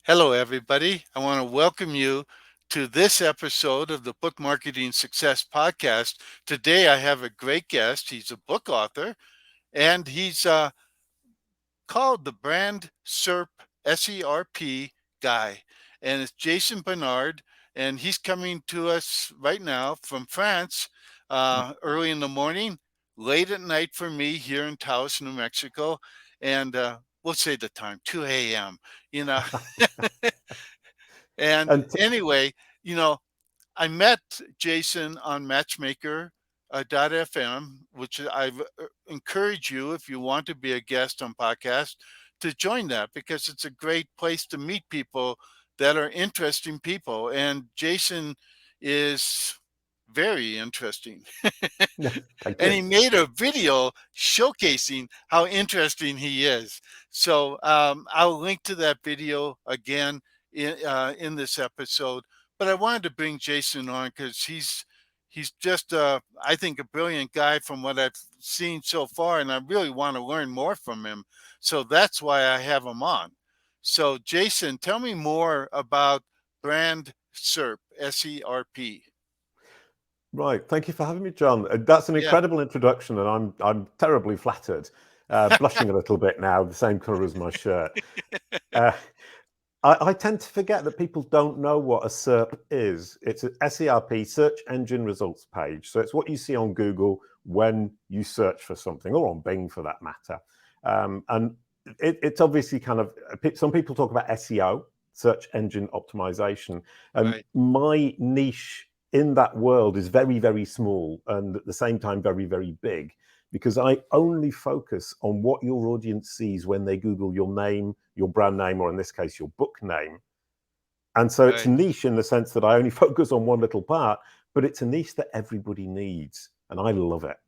Hello, everybody. I want to welcome you to this episode of the Book Marketing Success Podcast. Today, I have a great guest. He's a book author, and he's called the Brand SERP, SERP Guy. And it's Jason Barnard, and he's coming to us right now from France early in the morning, late at night for me here in Taos, New Mexico. And we'll say the time, 2 a.m. You know, And And anyway, you know, I met Jason on Matchmaker .fm, which I've encouraged you, if you want to be a guest on podcast, to join that because it's a great place to meet people that are interesting people. And Jason is very interesting. thank And you. he made a video showcasing how interesting he is. So I'll link to that video again in this episode. But I wanted to bring Jason on because he's just I think a brilliant guy from what I've seen so far, and I really want to learn more from him. So that's why I have him on. So Jason, tell me more about Brand SERP, SERP. Right, thank you for having me, John. That's an Yeah. incredible introduction, and I'm terribly flattered. Blushing a little bit now, the same colour as my shirt. Uh, I tend to forget that people don't know what a SERP is. It's a SERP, search engine results page. So it's what you see on Google when you search for something, or on Bing for that matter. And it's obviously kind of, some people talk about SEO, search engine optimization. And Right. my niche in that world is very, very small and at the same time very, very big, because I only focus on what your audience sees when they Google your name, your brand name, or in this case, your book name. And so it's Right. niche in the sense that I only focus on one little part, but it's a niche that everybody needs. And I love it.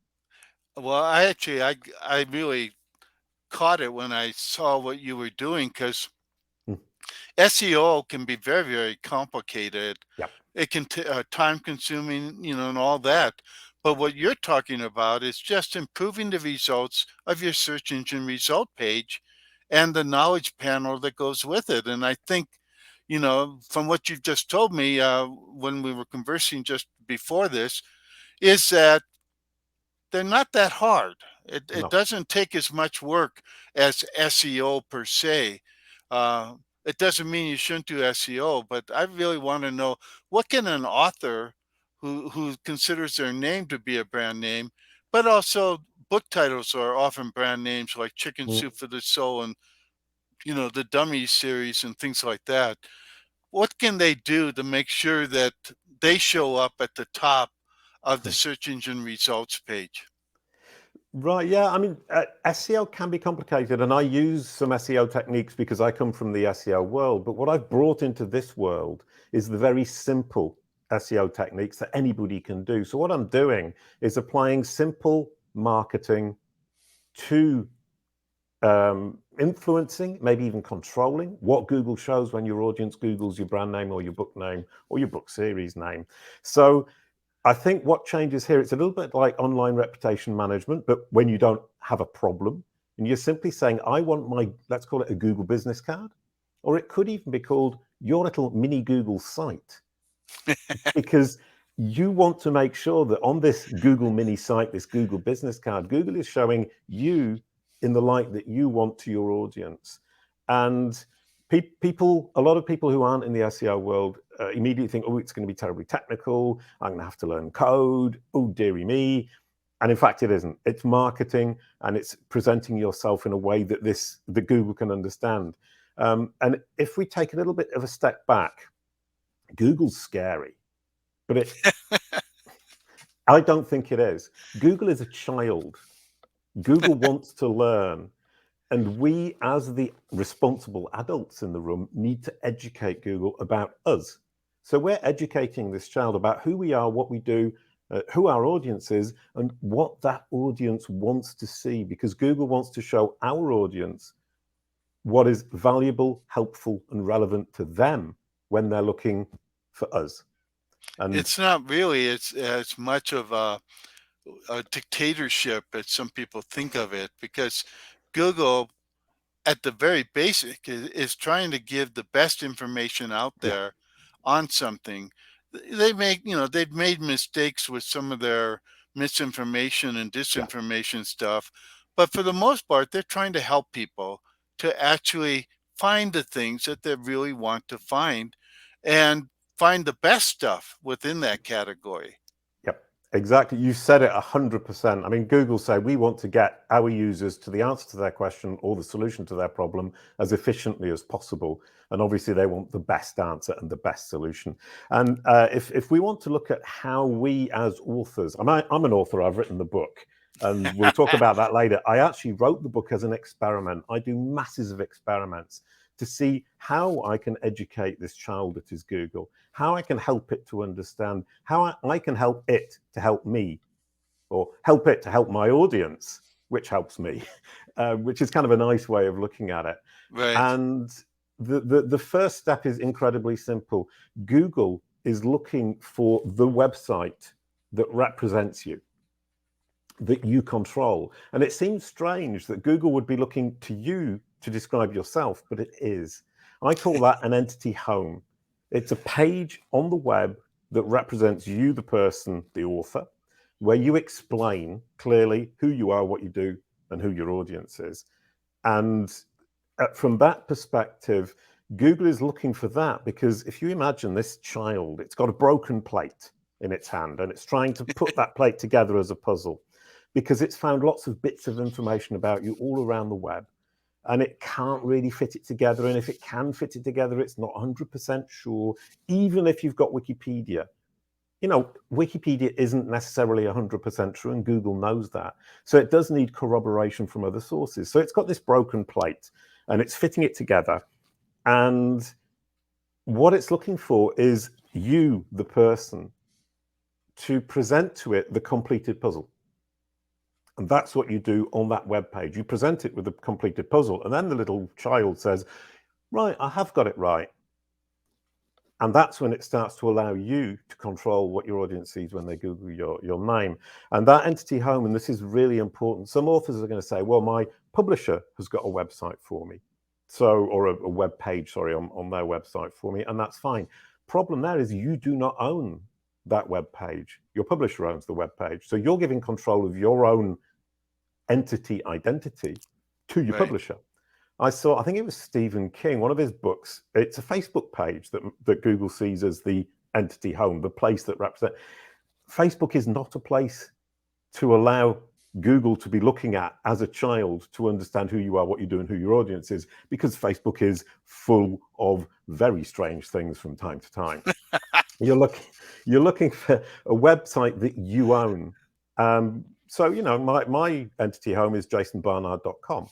Well, I really caught it when I saw what you were doing because Mm. SEO can be very, very complicated. Yep. It can time consuming, and all that. But what you're talking about is just improving the results of your search engine result page and the knowledge panel that goes with it. And I think, from what you've just told me when we were conversing just before this, is that they're not that hard. It No. doesn't take as much work as SEO per se. It doesn't mean you shouldn't do SEO, but I really want to know what can an author who considers their name to be a brand name, but also book titles are often brand names like Chicken Mm. Soup for the Soul and the Dummy series and things like that. What can they do to make sure that they show up at the top of the search engine results page? Right, yeah. I mean, SEO can be complicated, and I use some SEO techniques because I come from the SEO world. But what I've brought into this world is the very simple SEO techniques that anybody can do. So what I'm doing is applying simple marketing to influencing, maybe even controlling what Google shows when your audience Googles your brand name or your book name or your book series name. So I think what changes here, it's a little bit like online reputation management, but when you don't have a problem and you're simply saying, I want my, let's call it a Google business card, or it could even be called your little mini Google site, because you want to make sure that on this Google mini site, this Google business card, Google is showing you in the light that you want to your audience. And people, a lot of people who aren't in the SEO world immediately think, oh, it's going to be terribly technical. I'm going to have to learn code. Oh, dearie me. And in fact, it isn't. It's marketing, and it's presenting yourself in a way that that Google can understand. And if we take a little bit of a step back, Google's scary, but I don't think it is. Google is a child. Google wants to learn. And we, as the responsible adults in the room, need to educate Google about us. So we're educating this child about who we are, what we do, who our audience is, and what that audience wants to see, because Google wants to show our audience what is valuable, helpful, and relevant to them when they're looking for us. And It's not really as much of a dictatorship as some people think of it because Google at the very basic is trying to give the best information out Yeah, there on something. They make, they've made mistakes with some of their misinformation and yeah. disinformation stuff, but for the most part, they're trying to help people to actually find the things that they really want to find and find the best stuff within that category. Yep, exactly. You said it 100%. I mean, Google say we want to get our users to the answer to their question or the solution to their problem as efficiently as possible. And obviously, they want the best answer and the best solution. And if we want to look at how we as authors, I'm an author, I've written the book. And we'll talk about that later. I actually wrote the book as an experiment. I do masses of experiments to see how I can educate this child that is Google, how I can help it to understand, how I can help it to help me, or help it to help my audience, which helps me, which is kind of a nice way of looking at it. Right. And the first step is incredibly simple. Google is looking for the website that represents you, that you control. And it seems strange that Google would be looking to you to describe yourself, but it is. I call that an entity home. It's a page on the web that represents you, the person, the author, where you explain clearly who you are, what you do, and who your audience is. And from that perspective, Google is looking for that because if you imagine this child, it's got a broken plate in its hand and it's trying to put that plate together as a puzzle because it's found lots of bits of information about you all around the web and it can't really fit it together. And if it can fit it together, it's not 100% sure, even if you've got Wikipedia. You know, Wikipedia isn't necessarily 100% true, and Google knows that. So it does need corroboration from other sources. So it's got this broken plate, and it's fitting it together. And what it's looking for is you, the person, to present to it the completed puzzle. And that's what you do on that web page. You present it with the completed puzzle, and then the little child says, right, I have got it right. And that's when it starts to allow you to control what your audience sees when they Google your name. And that entity home, and this is really important. Some authors are going to say, well, my publisher has got a website for me. So, or a web page, sorry, on their website for me. And that's fine. Problem there is you do not own that web page. Your publisher owns the web page. So you're giving control of your own entity identity to your Right. publisher. I think it was Stephen King, one of his books. It's a Facebook page that Google sees as the entity home, the place that represents. Facebook is not a place to allow Google to be looking at as a child to understand who you are, what you do, and who your audience is, because Facebook is full of very strange things from time to time. You're looking for a website that you own. So, you know, my entity home is jasonbarnard.com.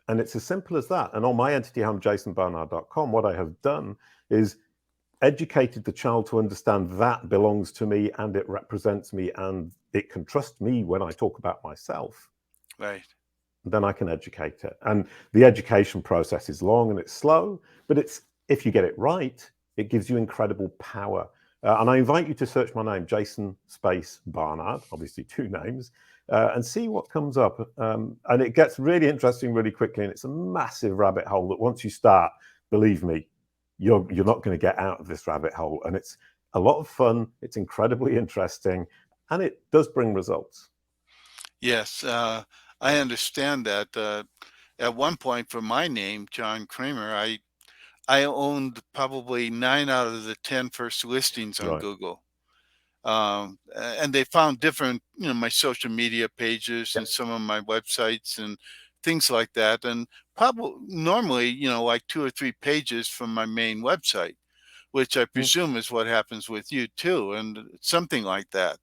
And it's as simple as that. And on my entity home, jasonbarnard.com, what I have done is educated the child to understand that belongs to me and it represents me and it can trust me when I talk about myself. Right. Then I can educate it. And the education process is long and it's slow, but if you get it right, it gives you incredible power. And I invite you to search my name, Jason space Barnard, obviously 2 names, and see what comes up. And it gets really interesting really quickly. And it's a massive rabbit hole that once you start, believe me, you're not going to get out of this rabbit hole. And it's a lot of fun. It's incredibly interesting. And it does bring results. Yes, I understand that. At one point, for my name, John Kremer, I owned probably 9 out of the 10 first listings on Right. Google. And they found different, my social media pages and Yep. some of my websites and things like that. And probably normally, like 2 or 3 pages from my main website, which I Mm. presume is what happens with you too, and something like that.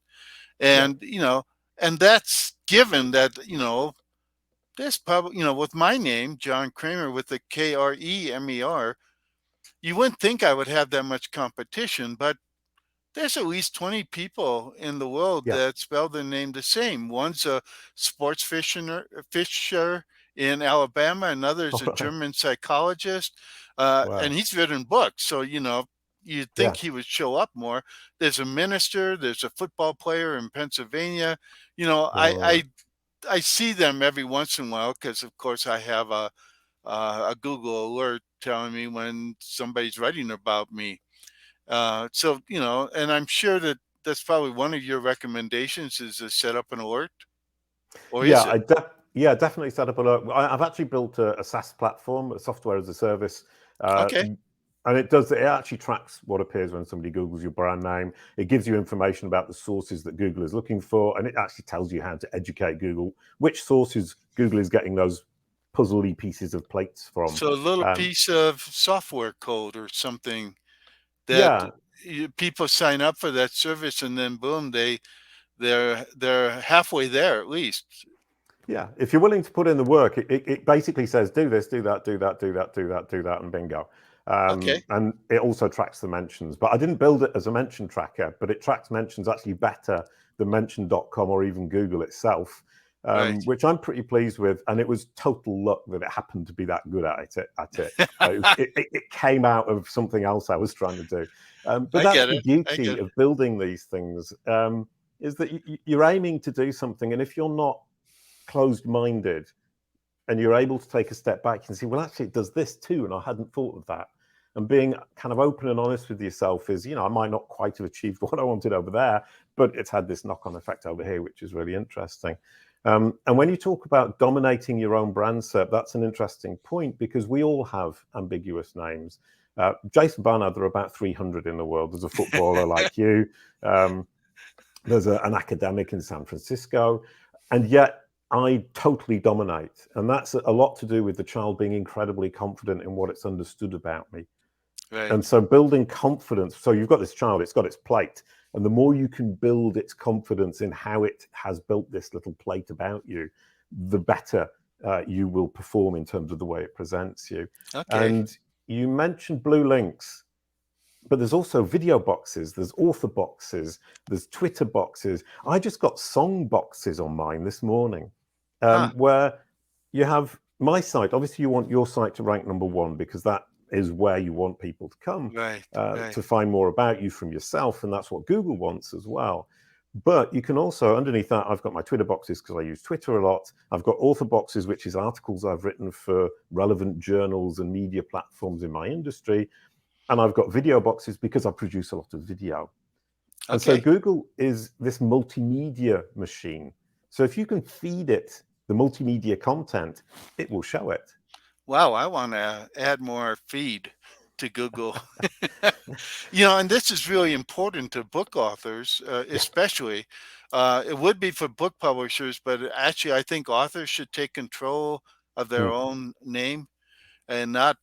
Yeah. And, and that's given that, there's probably, with my name, John Kremer, with the Kremer, you wouldn't think I would have that much competition, but there's at least 20 people in the world Yeah. that spell their name the same. One's a sports fisher in Alabama, another's All a right. German psychologist, and Wow. he's written books. So, you'd think Yeah. he would show up more. There's a minister, there's a football player in Pennsylvania. You know, I, All I right. I see them every once in a while because, of course, I have a Google alert telling me when somebody's writing about me. So, and I'm sure that that's probably one of your recommendations is to set up an alert, or Yeah, is it? yeah, definitely set up a. I've actually built a SaaS platform, a software as a service, Okay, and it does. It actually tracks what appears when somebody Googles your brand name. It gives you information about the sources that Google is looking for, and it actually tells you how to educate Google which sources Google is getting those puzzly pieces of plates from. so a little Um, piece of software code or something that yeah, people sign up for that service, and then boom, they're halfway there at least. yeah. If you're willing to put in the work, it basically says do this, do that, do that, do that, do that, do that, and bingo. Okay, And it also tracks the mentions. But I didn't build it as a mention tracker, but it tracks mentions actually better than mention.com or even Google itself, right. which I'm pretty pleased with. And it was total luck that it happened to be that good at it. It came out of something else I was trying to do. But I that's get the it. I beauty get it. of building these things, is that you're aiming to do something. And if you're not closed-minded and you're able to take a step back and see, well, actually, it does this too, and I hadn't thought of that. And being kind of open and honest with yourself is, I might not quite have achieved what I wanted over there, but it's had this knock-on effect over here, which is really interesting. And when you talk about dominating your own brand SERP, that's an interesting point because we all have ambiguous names. Jason Barnard, there are about 300 in the world. There's a footballer like you. Um, there's an academic in San Francisco, and yet I totally dominate. And that's a lot to do with the child being incredibly confident in what it's understood about me. Right. And so building confidence. So you've got this child, it's got its plate. And the more you can build its confidence in how it has built this little plate about you, the better you will perform in terms of the way it presents you. Okay. And you mentioned blue links, but there's also video boxes, there's author boxes, there's Twitter boxes. I just got song boxes on mine this morning, Huh. where you have my site. Obviously, you want your site to rank number one because that is where you want people to come Right. Right. to find more about you from yourself, and that's what Google wants as well. But you can also, underneath that, I've got my Twitter boxes because I use Twitter a lot. I've got author boxes, which is articles I've written for relevant journals and media platforms in my industry. And I've got video boxes because I produce a lot of video. And so Okay. Google is this multimedia machine. So if you can feed it the multimedia content, it will show it. Wow. I want to add more feed to Google. And this is really important to book authors, Yeah. especially. It would be for book publishers, but actually, I think authors should take control of their Mm. own name, and not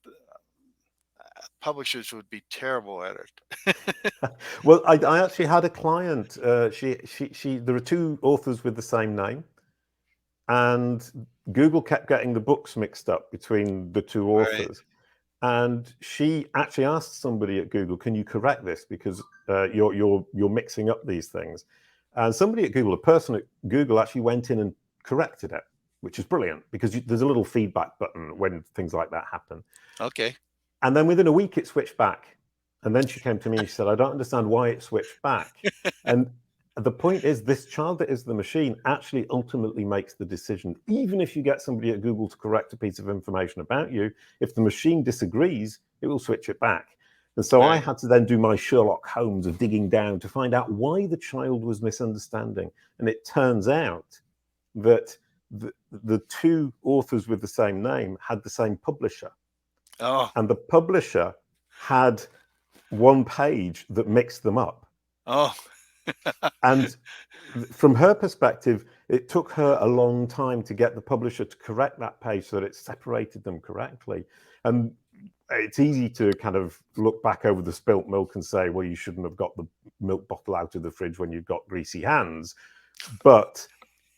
publishers would be terrible at it. Well, I actually had a client. There are two authors with the same name, and Google kept getting the books mixed up between the two Right. authors. And she actually asked somebody at Google, "Can you correct this because you're mixing up these things?" And somebody at Google, a person at Google, actually went in and corrected it, which is brilliant because there's a little feedback button when things like that happen. Okay. And then within a week, it switched back. And then she came to me and she said, "I don't understand why it switched back." And the point is, this child that is the machine actually ultimately makes the decision. Even if you get somebody at Google to correct a piece of information about you, if the machine disagrees, it will switch it back. And so I Right. had to then do my Sherlock Holmes of digging down to find out why the child was misunderstanding. And it turns out that the two authors with the same name had the same publisher. Oh. And the publisher had one page that mixed them up. Oh. And from her perspective, it took her a long time to get the publisher to correct that page so that it separated them correctly. And it's easy to kind of look back over the spilt milk and say, well, you shouldn't have got the milk bottle out of the fridge when you've got greasy hands. But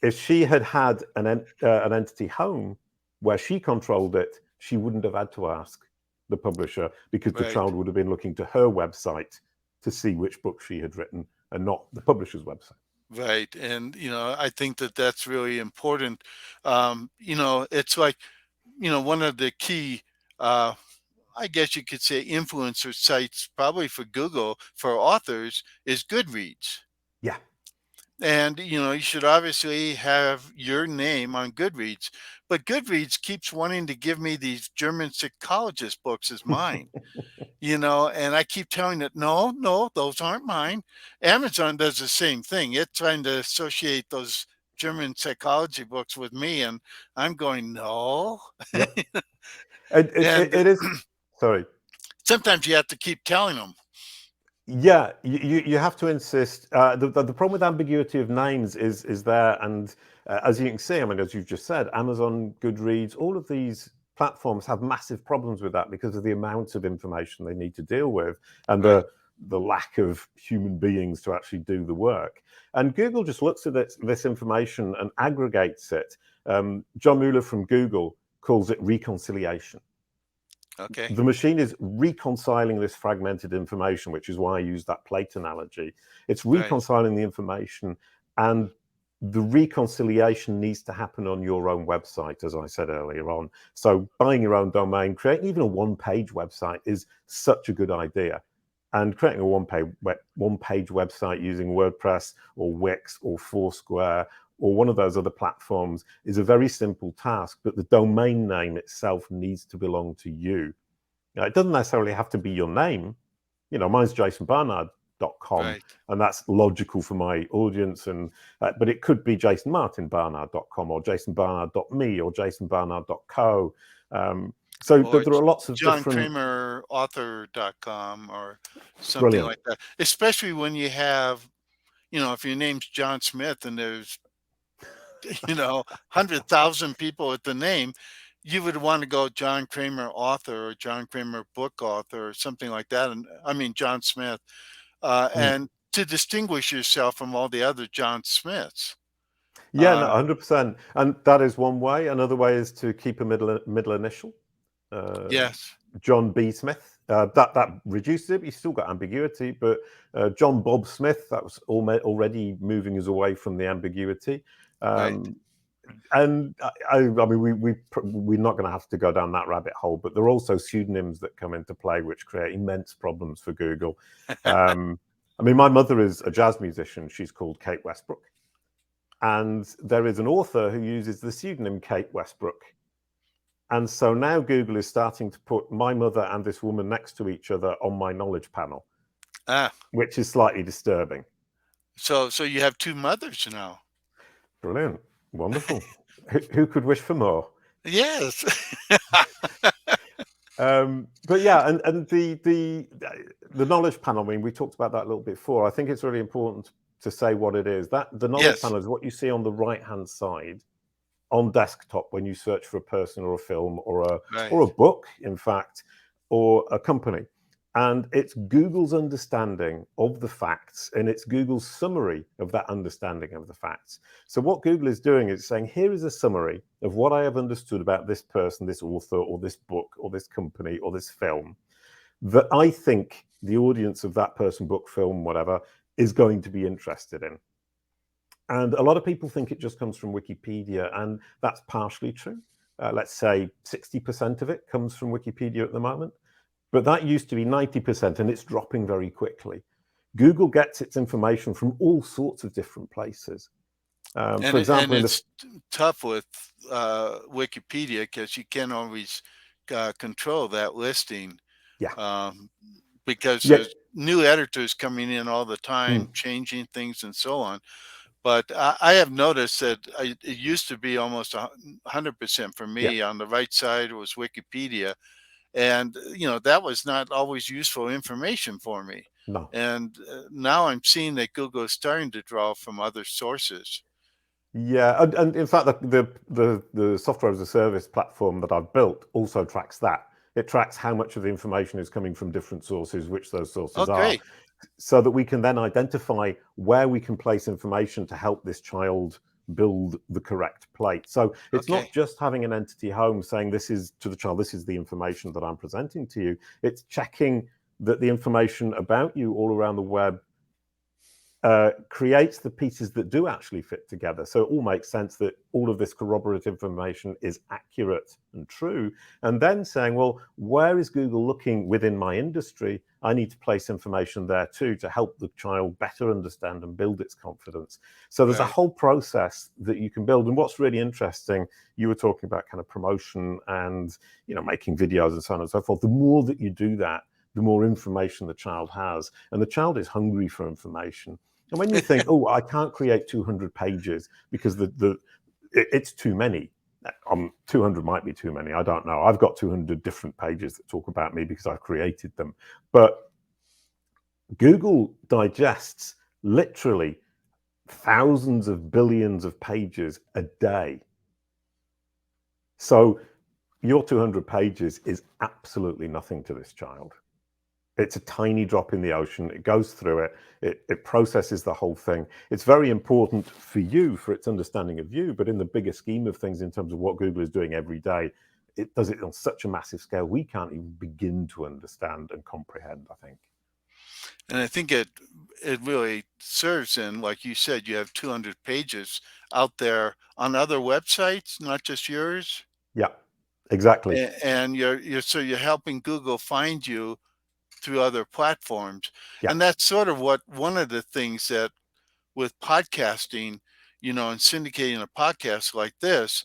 if she had had an entity home where she controlled it, she wouldn't have had to ask the publisher because the Right. child would have been looking to her website to see which book she had written and not the publisher's website. Right. And, I think that that's really important. It's like, one of the key, uh, I guess you could say, influencer sites, probably for Google, for authors, is Goodreads. Yeah. And you should obviously have your name on Goodreads, but Goodreads keeps wanting to give me these German psychologist books as mine. And I keep telling it, no, no, those aren't mine. Amazon does the same thing. It's trying to associate those German psychology books with me, and I'm going, no. Yep. It And is. Sorry. sometimes you have to keep telling them. Yeah, you have to insist. The problem with ambiguity of names is there, and as you can see, I mean, as you've just said, Amazon, Goodreads, all of these platforms have massive problems with that because of the amount of information they need to deal with and Right, the lack of human beings to actually do the work. And Google just looks at this information and aggregates it. John Mueller from Google calls it reconciliation. okay, The machine is reconciling this fragmented information, which is why I use that plate analogy. It's right, reconciling the information, and the reconciliation needs to happen on your own website, as I said earlier on. So buying your own domain, creating even a one-page website is such a good idea. And creating a one-page website using WordPress or Wix or Foursquare or one of those other platforms is a very simple task, but the domain name itself needs to belong to you. Now, it doesn't necessarily have to be your name. Mine's jasonbarnard.com, right. and that's logical for my audience. But it could be jasonmartinbarnard.com or jasonbarnard.me or jasonbarnard.co. So Or there are lots of John different. Kremer author.com or something Brilliant. like that. Especially when you have, if your name's John Smith and there's, 100,000 people with the name, you would want to go John Kremer author or John Kremer book author or something like that. And I mean, John Smith, Mm. and to distinguish yourself from all the other John Smiths. Yeah, no, Uh, 100%. And that is one way. Another way is to keep a middle initial. Uh, yes, John B. Smith. That reduces it. You still got ambiguity, but John Bob Smith, that was already moving us away from the ambiguity. right. And I mean, we're not going to have to go down that rabbit hole, but there are also pseudonyms that come into play, which create immense problems for Google. I mean, my mother is a jazz musician. She's called Kate Westbrook. And there is an author who uses the pseudonym Kate Westbrook. And so now Google is starting to put my mother and this woman next to each other on my knowledge panel, Ah, which is slightly disturbing. so you have two mothers now. Brilliant. Wonderful. Who could wish for more? Yes. But yeah, and the knowledge panel. I mean, we talked about that a little bit before. I think it's really important to say what it is. That the knowledge Yes. panel is what you see on the right-hand side on desktop when you search for a person or a film or a Right. book, in fact, or a company. And it's Google's understanding of the facts, and it's Google's summary of that understanding of the facts. So what Google is doing is saying, here is a summary of what I have understood about this person, this author, or this book, or this company, or this film, that I think the audience of that person, book, film, whatever, is going to be interested in. And a lot of people think it just comes from Wikipedia, and that's partially true. Let's say 60% of it comes from Wikipedia at the moment, but that used to be 90%, and it's dropping very quickly. Google gets its information from all sorts of different places. For And example, in the it's tough with Wikipedia because you can't always control that listing, yeah, um, because yeah, there's new editors coming in all the time, mm, changing things and so on. But I have noticed that it used to be almost 100% for yeah, me. On the right side was Wikipedia, and that was not always useful information for me. no. And now I'm seeing that Google is starting to draw from other sources. Yeah, and in fact, the software as a service platform that I've built also tracks that. It tracks how much of the information is coming from different sources, which those Oh, sources are, great. so that we can then identify where we can place information to help this child build the correct plate. So it's Okay. not just having an entity home saying this is to the child, this is the information that I'm presenting to you. It's checking that the information about you all around the web creates the pieces that do actually fit together. So it all makes sense that all of this corroborative information is accurate and true. And then saying, well, where is Google looking within my industry? I need to place information there too to help the child better understand and build its confidence. So there's a Right. whole process that you can build. And what's really interesting, you were talking about kind of promotion and, making videos and so on and so forth. The more that you do that, the more information the child has. And the child is hungry for information. And when you think, oh, I can't create 200 pages because it's too many. 200 might be too many. I don't know. I've got 200 different pages that talk about me because I've created them. But Google digests literally thousands of billions of pages a day. So your 200 pages is absolutely nothing to this child. It's a tiny drop in the ocean. It goes through it processes the whole thing. It's very important for you, for its understanding of you, but in the bigger scheme of things, in terms of what Google is doing every day, it does it on such a massive scale, we can't even begin to understand and comprehend, I think. And I think it really serves in, like you said, you have 200 pages out there on other websites, not just yours. Yeah, exactly. And you're helping Google find you through other platforms. Yeah. And that's sort of what one of the things that with podcasting, and syndicating a podcast like this,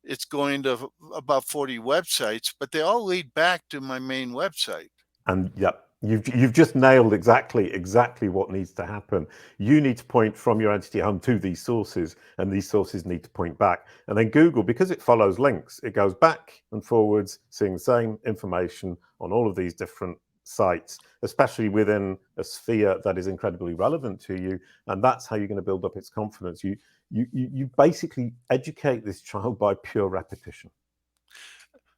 it's going to about 40 websites, but they all lead back to my main website. And yeah, you've just nailed exactly what needs to happen. You need to point from your entity home to these sources, and these sources need to point back. And then Google, because it follows links, it goes back and forwards, seeing the same information on all of these different sites, especially within a sphere that is incredibly relevant to you. And that's how you're going to build up its confidence. You basically educate this child by pure repetition.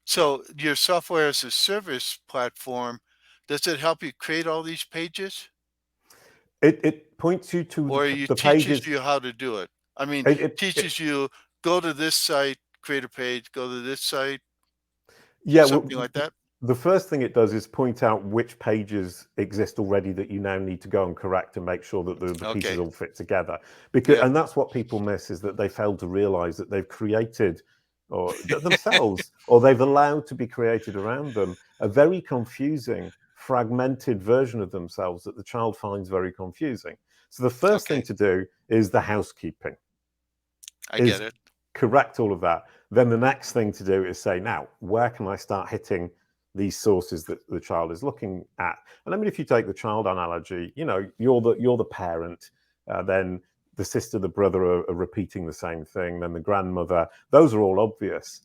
So your software as a service platform, does it help you create all these pages, It points you to or you the teaches pages. you how to do it? I mean, It teaches you, go to this site, create a page, go to this site, Yeah, something like that? the first thing it does is point out which pages exist already that you now need to go and correct and make sure that the pieces Okay. all fit together. Because, Yeah. and that's what people miss, is that they fail to realize that they've created, or themselves, or they've allowed to be created around them, a very confusing, fragmented version of themselves that the child finds very confusing. So the first thing Okay. to do is the housekeeping, I get is it. correct all of that. Then the next thing to do is say, now, where can I start hitting these sources that the child is looking at? And I mean, if you take the child analogy, you're the parent, then the sister, the brother are repeating the same thing, then the grandmother, those are all obvious.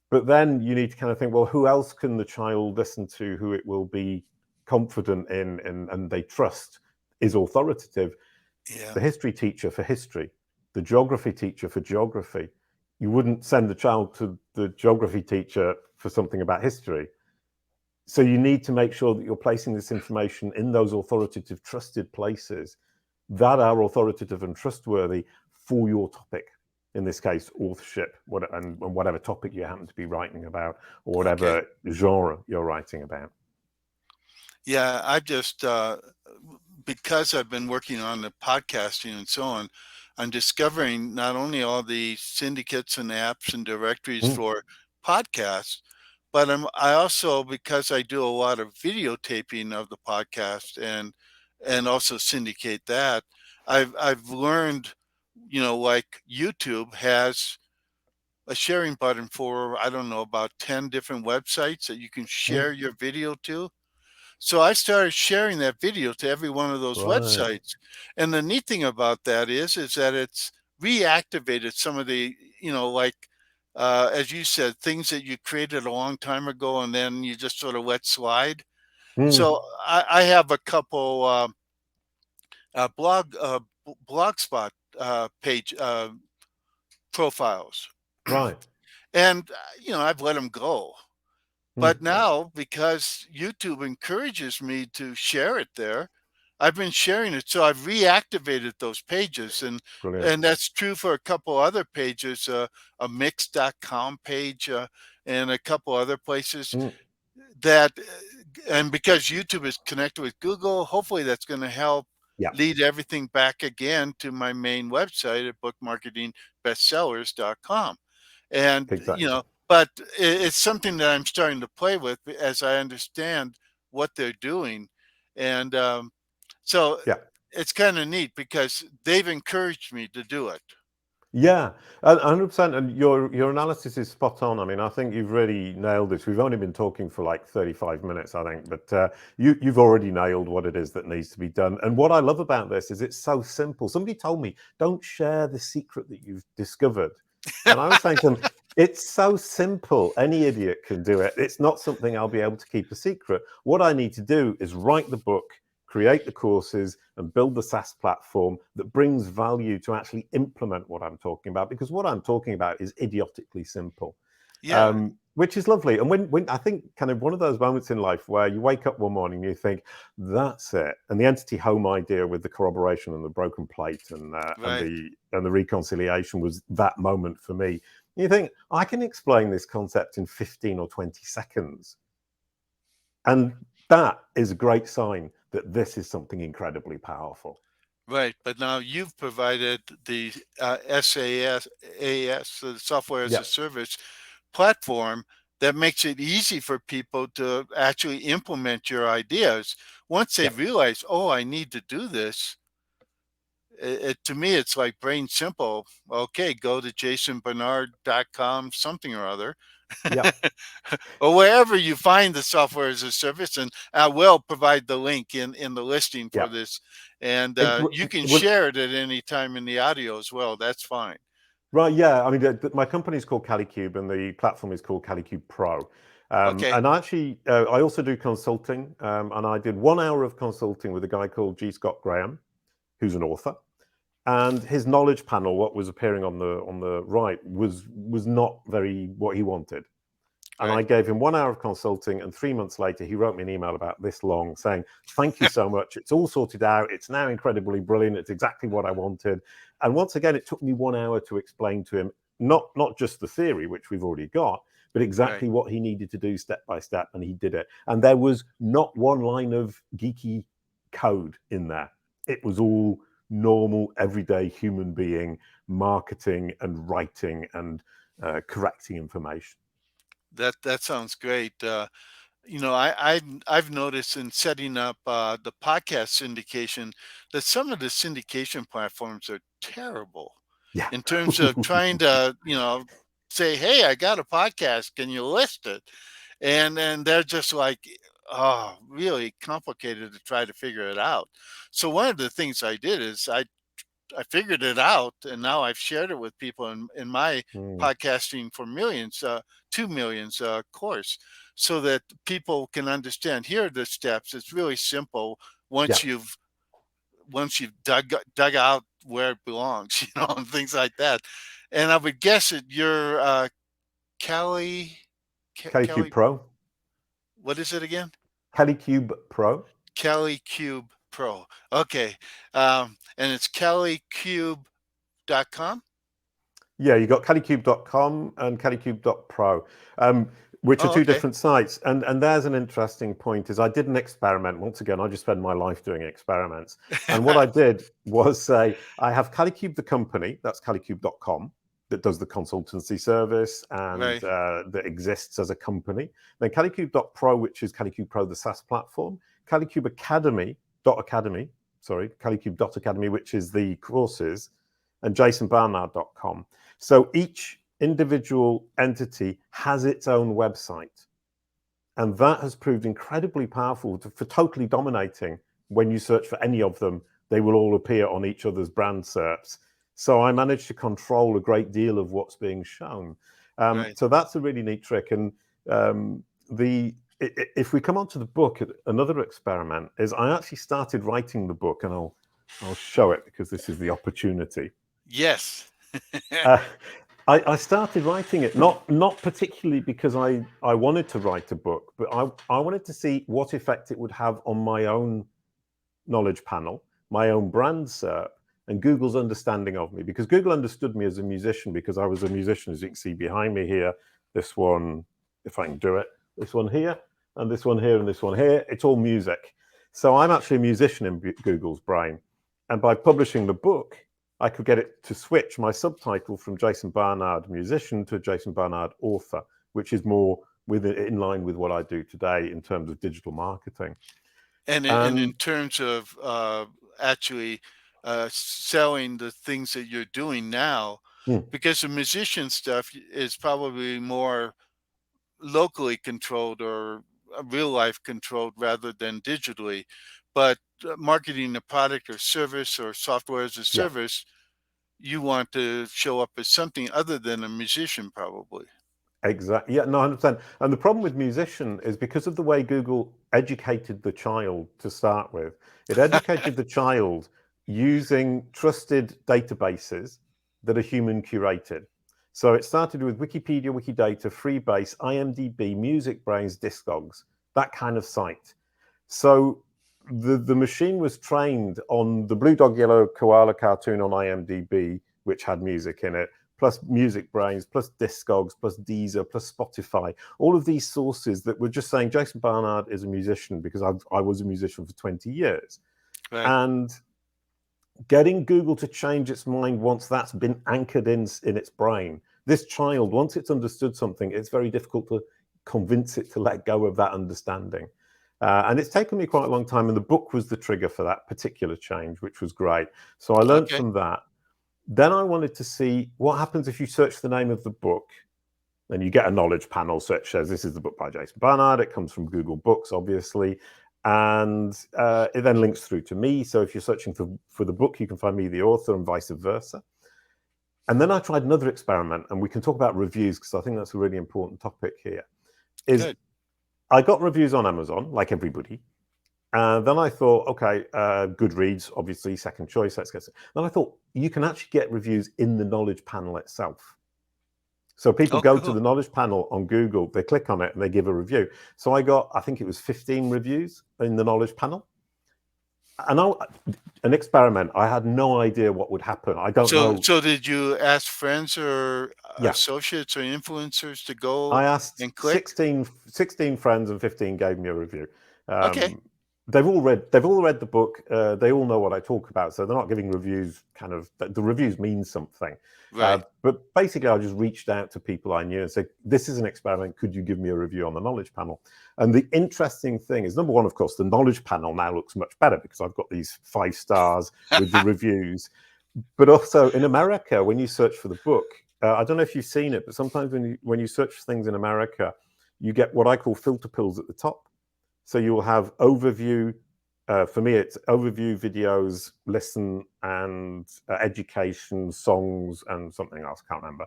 But then you need to kind of think, well, who else can the child listen to, who it will be confident in and they trust is authoritative? Yeah. The history teacher for history, the geography teacher for geography. You wouldn't send the child to the geography teacher for something about history. So you need to make sure that you're placing this information in those authoritative, trusted places that are authoritative and trustworthy for your topic. In this case, authorship, and whatever topic you happen to be writing about, or Okay. whatever genre you're writing about. Yeah, I just because I've been working on the podcasting and so on, I'm discovering not only all the syndicates and apps and directories Mm, for podcasts, but I also, because I do a lot of videotaping of the podcast and also syndicate that, I've learned, like YouTube has a sharing button for, I don't know, about 10 different websites that you can mm, share your video to. So I started sharing that video to every one of those right. websites. And the neat thing about that is that it's reactivated some of the, like, as you said, things that you created a long time ago and then you just sort of let slide. Mm, So I have a couple blogspot page profiles, right. and I've let them go. Mm, But now, because YouTube encourages me to share it there, I've been sharing it. So I've reactivated those pages, and brilliant. and that's true for a couple other pages, a mix.com page, and a couple other places Mm, that, and because YouTube is connected with Google, hopefully that's going to help Yeah, lead everything back again to my main website at bookmarketingbestsellers.com. And, exactly. but it's something that I'm starting to play with as I understand what they're doing. And so Yeah. it's kind of neat because they've encouraged me to do it. Yeah, 100%. And your analysis is spot on. I mean, I think you've really nailed this. We've only been talking for like 35 minutes, I think, but you've already nailed what it is that needs to be done. And what I love about this is it's so simple. Somebody told me, don't share the secret that you've discovered. And I was saying to them, it's so simple. Any idiot can do it. It's not something I'll be able to keep a secret. What I need to do is write the book, create the courses, and build the SaaS platform that brings value to actually implement what I'm talking about. Because what I'm talking about is idiotically simple, Yeah. which is lovely. And when I think kind of one of those moments in life where you wake up one morning and you think, that's it. And the entity home idea with the corroboration and the broken plate and Right. the reconciliation was that moment for me. You think, I can explain this concept in 15 or 20 seconds. And that is a great sign that this is something incredibly powerful. Right. But now you've provided the SAS, the software as Yeah, a service platform that makes it easy for people to actually implement your ideas. Once they yeah, realize, oh, I need to do this, to me, it's like brain simple. Okay, go to jasonbarnard.com, something or other, yeah, or wherever you find the software as a service, and I will provide the link in the listing for yeah. this, and you can Well, share it at any time in the audio as well. That's fine. right, yeah. I mean, my company is called CaliCube, and the platform is called CaliCube Pro. Okay, And actually, I also do consulting, and I did 1 hour of consulting with a guy called G. Scott Graham, who's an author. And his knowledge panel, what was appearing on the right, was not very what he wanted. And I right, gave him 1 hour of consulting, and 3 months later, he wrote me an email about this long saying, thank you so much. It's all sorted out. It's now incredibly brilliant. It's exactly what I wanted. And once again, it took me 1 hour to explain to him, not just the theory, which we've already got, but right. exactly what he needed to do step by step. And he did it. And there was not one line of geeky code in there. It was all normal, everyday human being marketing and writing and correcting information. That sounds great. I've noticed in setting up the podcast syndication that some of the syndication platforms are terrible Yeah. in terms of trying to, say, "Hey, I got a podcast. Can you list it?" And then they're just like, oh, really complicated to try to figure it out. So one of the things I did is I figured it out, and now I've shared it with people in my Mm. podcasting for millions, 2 millions course, so that people can understand. Here are the steps. It's really simple Yeah. once you've dug out where it belongs, and things like that. And I would guess that you're Kelly, CaliCube Kelly. Pro. What is it again? CaliCube Pro. Kelly Cube Pro. Okay, and it's kellycube.com. Yeah, you got calicube.com and calicube.pro, which are Oh, two okay. different sites. And there's an interesting point is I did an experiment. Once again, I just spend my life doing experiments. And what I did was say, I have Calicube, the company, that's calicube.com, that does the consultancy service and Right. that exists as a company. Then calicube.pro, which is Calicube Pro, the SaaS platform. Calicube Academy, calicube.academy, which is the courses, and jasonbarnard.com. So each individual entity has its own website. And that has proved incredibly powerful for totally dominating. When you search for any of them, they will all appear on each other's brand SERPs. So I managed to control a great deal of what's being shown. Right. So that's a really neat trick. And if we come on to the book, another experiment is I actually started writing the book, and I'll show it because this is the opportunity. Yes. Uh, I started writing it not particularly because I wanted to write a book, but I wanted to see what effect it would have on my own knowledge panel, my own brand SERP, and Google's understanding of me. Because Google understood me as a musician because I was a musician, as you can see behind me here. This one, if I can do it, this one here, and this one here, and this one here. It's all music. So I'm actually a musician in Google's brain. And by publishing the book, I could get it to switch my subtitle from Jason Barnard musician to Jason Barnard author, which is more in line with what I do today in terms of digital marketing. And in And terms of actually selling the things that you're doing now, because the musician stuff is probably more locally controlled or real life controlled rather than digitally. But marketing a product or service or software as a yeah, service, you want to show up as something other than a musician, probably. exactly. Yeah, no, 100%. And the problem with musician is because of the way Google educated the child to start with, it educated the child using trusted databases that are human curated. So it started with Wikipedia, Wikidata, Freebase, IMDb, Music Brains, Discogs, that kind of site. So the machine was trained on the Blue Dog Yellow Koala cartoon on IMDb, which had music in it, plus Music Brains, plus Discogs, plus Deezer, plus Spotify. All of these sources that were just saying Jason Barnard is a musician because I was a musician for 20 years. Right. And getting Google to change its mind once that's been anchored in its brain. This child, once it's understood something, it's very difficult to convince it to let go of that understanding. And it's taken me quite a long time. And the book was the trigger for that particular change, which was great. So I learned Okay. from that. Then I wanted to see what happens if you search the name of the book and you get a knowledge panel. So it says this is the book by Jason Barnard. It comes from Google Books, obviously. And it then links through to me. So if you're searching for the book, you can find me, the author, and vice versa. And then I tried another experiment, and we can talk about reviews because I think that's a really important topic here. Is Good. I got reviews on Amazon, like everybody. And then I thought, okay, Goodreads, obviously, second choice. Let's get it. Then I thought you can actually get reviews in the knowledge panel itself. So people Oh, go to cool. the knowledge panel on Google, they click on it, and they give a review. So I got, I think it was 15 reviews in the knowledge panel. And an experiment. I had no idea what would happen. I don't So, know. so did you ask friends or Yeah, associates or influencers to go I asked and click? 16 friends, and 15 gave me a review. Okay. Um, they've all read the book. They all know what I talk about, so they're not giving reviews. Kind of the reviews mean something. Right. But basically, I just reached out to people I knew and said, "This is an experiment. Could you give me a review on the knowledge panel?" And the interesting thing is, number one, of course, the knowledge panel now looks much better because I've got these 5 stars with the reviews. But also in America, when you search for the book, I don't know if you've seen it, but sometimes when you search for things in America, you get what I call filter pills at the top. So you will have overview. For me, it's overview, videos, listen, and education, songs, and something else. I can't remember.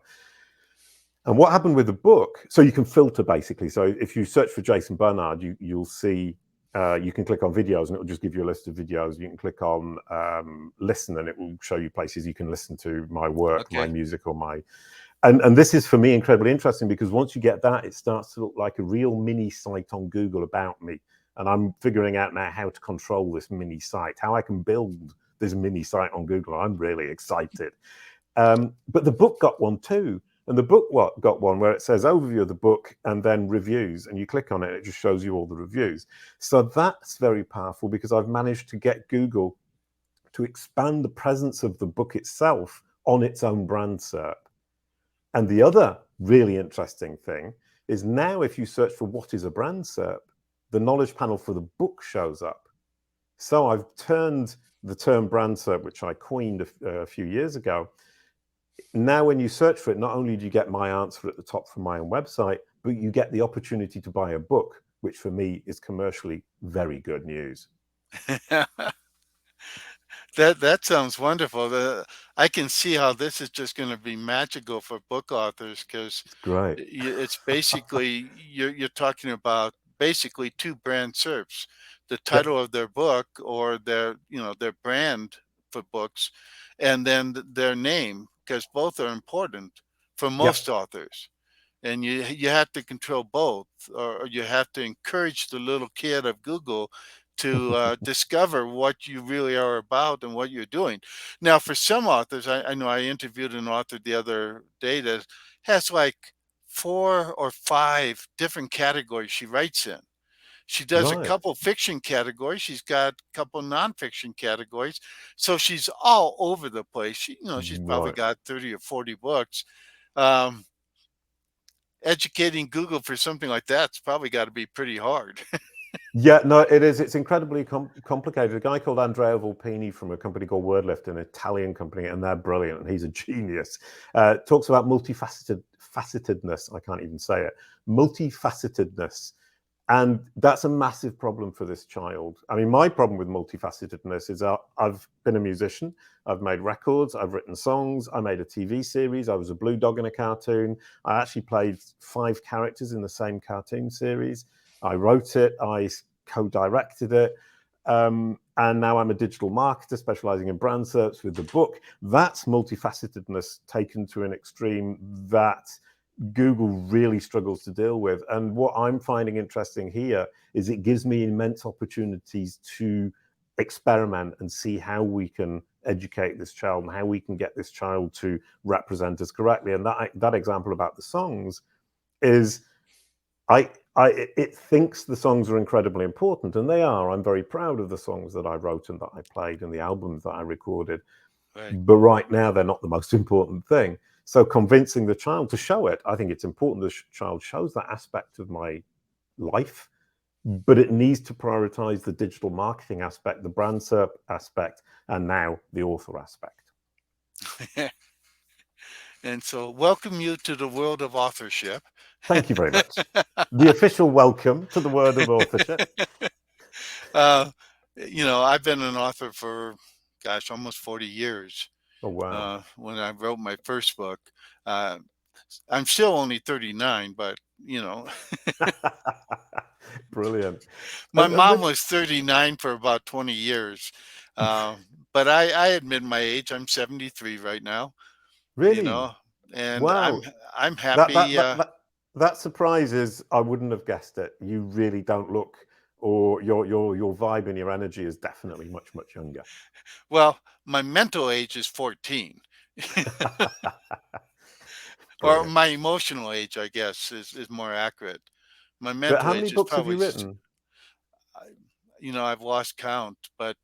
And what happened with the book? So you can filter basically. So if you search for Jason Barnard, you'll see. You can click on videos, and it will just give you a list of videos. You can click on listen, and it will show you places you can listen to my work, my Okay. music, or my. And this is for me incredibly interesting because once you get that, it starts to look like a real mini site on Google about me. And I'm figuring out now how to control this mini site, how I can build this mini site on Google. I'm really excited. But the book got one too. And the book got one where it says overview of the book and then reviews. And you click on it, it just shows you all the reviews. So that's very powerful because I've managed to get Google to expand the presence of the book itself on its own brand SERP. And the other really interesting thing is now if you search for what is a brand SERP, the knowledge panel for the book shows up. So I've turned the term brand SERP, which I coined a few years ago. Now, when you search for it, not only do you get my answer at the top from my own website, but you get the opportunity to buy a book, which for me is commercially very good news. That sounds wonderful. I can see how this is just going to be magical for book authors because It's great. it's basically you're talking about basically two brand SERPs, the Yep. title of their book or their brand for books, and then their name because both are important for most Yep. authors. And you have to control both, or you have to encourage the little kid of Google to discover what you really are about and what you're doing. Now, for some authors, I know I interviewed an author the other day that has like 4 or 5 different categories she writes in. She does a Right. couple fiction categories. She's got a couple nonfiction categories. So she's all over the place. She's probably Right. got 30 or 40 books. Um, Educating Google for something like that's probably got to be pretty hard. Yeah, no, it is. It's incredibly complicated. A guy called Andrea Volpini from a company called Wordlift, an Italian company, and they're brilliant. And he's a genius. Talks about facetedness. I can't even say it. Multifacetedness, and that's a massive problem for this child. I mean, my problem with multifacetedness is I've been a musician. I've made records. I've written songs. I made a TV series. I was a blue dog in a cartoon. I actually played 5 characters in the same cartoon series. I wrote it. I co-directed it. And now I'm a digital marketer specializing in brand SERPs with the book. That's multifacetedness taken to an extreme that Google really struggles to deal with. And what I'm finding interesting here is it gives me immense opportunities to experiment and see how we can educate this child and how we can get this child to represent us correctly. And that example about the songs is it thinks the songs are incredibly important, and they are. I'm very proud of the songs that I wrote and that I played and the albums that I recorded. Right. But right now, they're not the most important thing. So convincing the child to show it, I think it's important the child shows that aspect of my life, but it needs to prioritize the digital marketing aspect, the brand SERP aspect, and now the author aspect. And so, welcome you to the world of authorship. Thank you very much. The official welcome to the word of authorship. uh, I've been an author for, gosh, almost 40 years. Oh, wow. When I wrote my first book, uh, I'm still only 39, but Brilliant. my And mom with was 39 for about 20 years. Uh, but I admit my age. I'm 73 right now. You really, know, and I'm wow. I'm That happy. that that that that surprises. I wouldn't have guessed it. You really don't look, or your vibe and your energy is definitely much younger. Well, my mental age is 14. Or Brilliant. my emotional age, I guess, is more accurate. My But mental how many age is books have you probably, written? I've lost count. But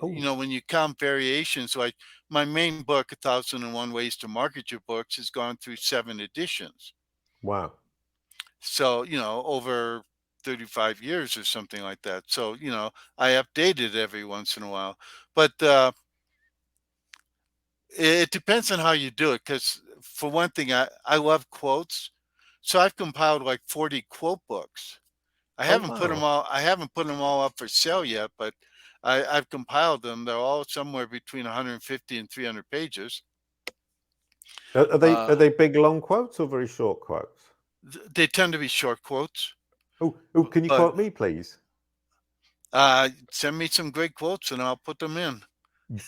Oh, when you count variations, like my main book, 1001 Ways to Market Your Books, has gone through 7 editions. wow. So over 35 years or something like that. So I update it every once in a while. But it depends on how you do it. Because for one thing, I love quotes. So I've compiled like 40 quote books. Oh, wow. I haven't put them all up for sale yet, but I've compiled them. They're all somewhere between 150 and 300 pages. Are Uh, they big long quotes or very short quotes? they tend to be short quotes, Oh, can you but quote me, please? send me some great quotes and I'll put them in.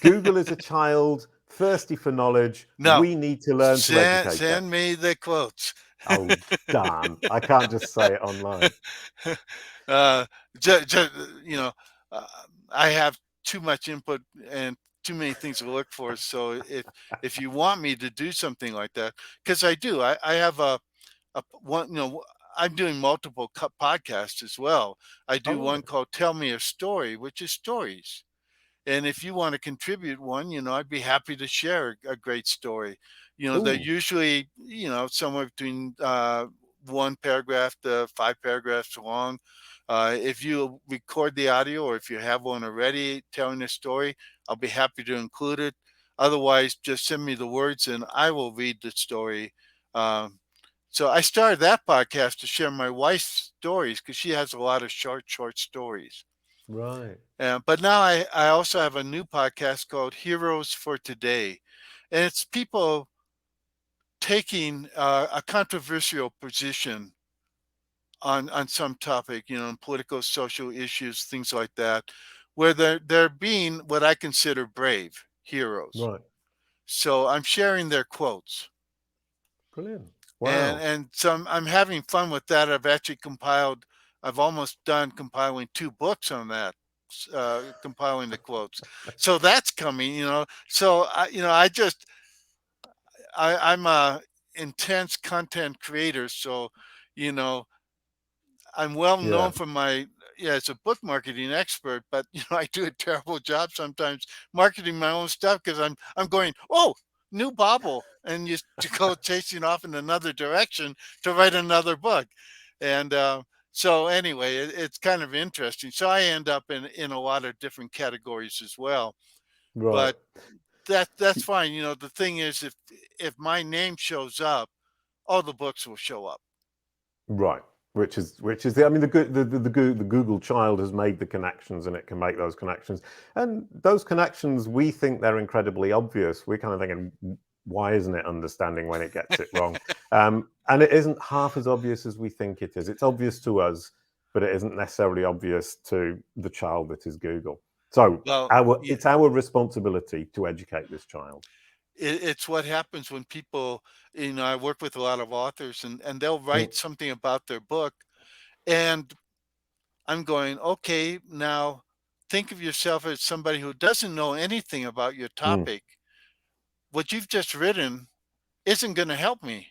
Google is a child thirsty for knowledge. No, We need to learn to send educate it. send me the quotes. Oh, darn. I can't just say it online. uh, just, you know, uh, I have too much input and too many things to look for. So if you want me to do something like that, because I do, I have a one. I'm doing multiple podcasts as well. I All do one right. called "Tell Me a Story," which is stories. And if you want to contribute one, I'd be happy to share a great story. They're Oh, usually, somewhere between 1 paragraph to 5 paragraphs long. If you record the audio or if you have one already telling a story, I'll be happy to include it. Otherwise, just send me the words and I will read the story. Um, so I started that podcast to share my wife's stories because she has a lot of short stories. right. But now I also have a new podcast called Heroes for Today. And it's people taking a controversial position on some topic, political, social issues, things like that, where they're being what I consider brave heroes. Right. So I'm sharing their quotes. Brilliant. and Wow. and so I'm having fun with that. I've almost done compiling 2 books on that, compiling the quotes. So that's coming. So I'm a intense content creator. So you know I'm well Yeah. known for my, yeah, as a book marketing expert, but I do a terrible job sometimes marketing my own stuff because I'm going, oh, new Bible, and you to go chasing off in another direction to write another book, and so anyway, it's kind of interesting. So I end up in a lot of different categories as well, Right. but that's fine. The thing is, if my name shows up, all the books will show up. Right. Which is the, I mean, the Google child has made the connections, and it can make those connections, and those connections, we think they're incredibly obvious. We're kind of thinking, why isn't it understanding when it gets it wrong? And it isn't half as obvious as we think it is. It's obvious to us, but it isn't necessarily obvious to the child that is Google. So Well, yeah, it's our responsibility to educate this child. it's what happens when people, I work with a lot of authors, and they'll Mm, write something about their book, and I'm going, okay, now think of yourself as somebody who doesn't know anything about your mm, topic. What you've just written isn't going to help me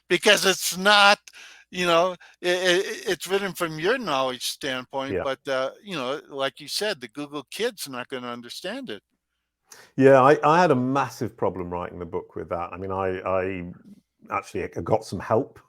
because it's not, it's written from your knowledge standpoint, yeah. but like you said, the Google kid's not going to understand it. Yeah, I had a massive problem writing the book with that. I mean, I actually got some help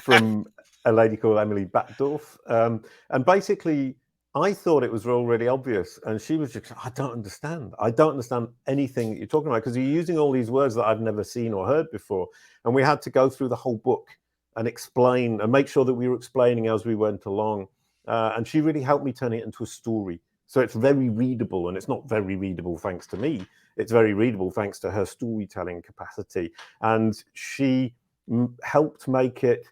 from a lady called Emily Backdorf. And basically, I thought it was already obvious. And she was just, I don't understand. I don't understand anything that you're talking about, because you're using all these words that I've never seen or heard before. And we had to go through the whole book and explain and make sure that we were explaining as we went along. And she really helped me turn it into a story. So it's very readable, and it's not very readable thanks to me. It's very readable thanks to her storytelling capacity. And she helped make it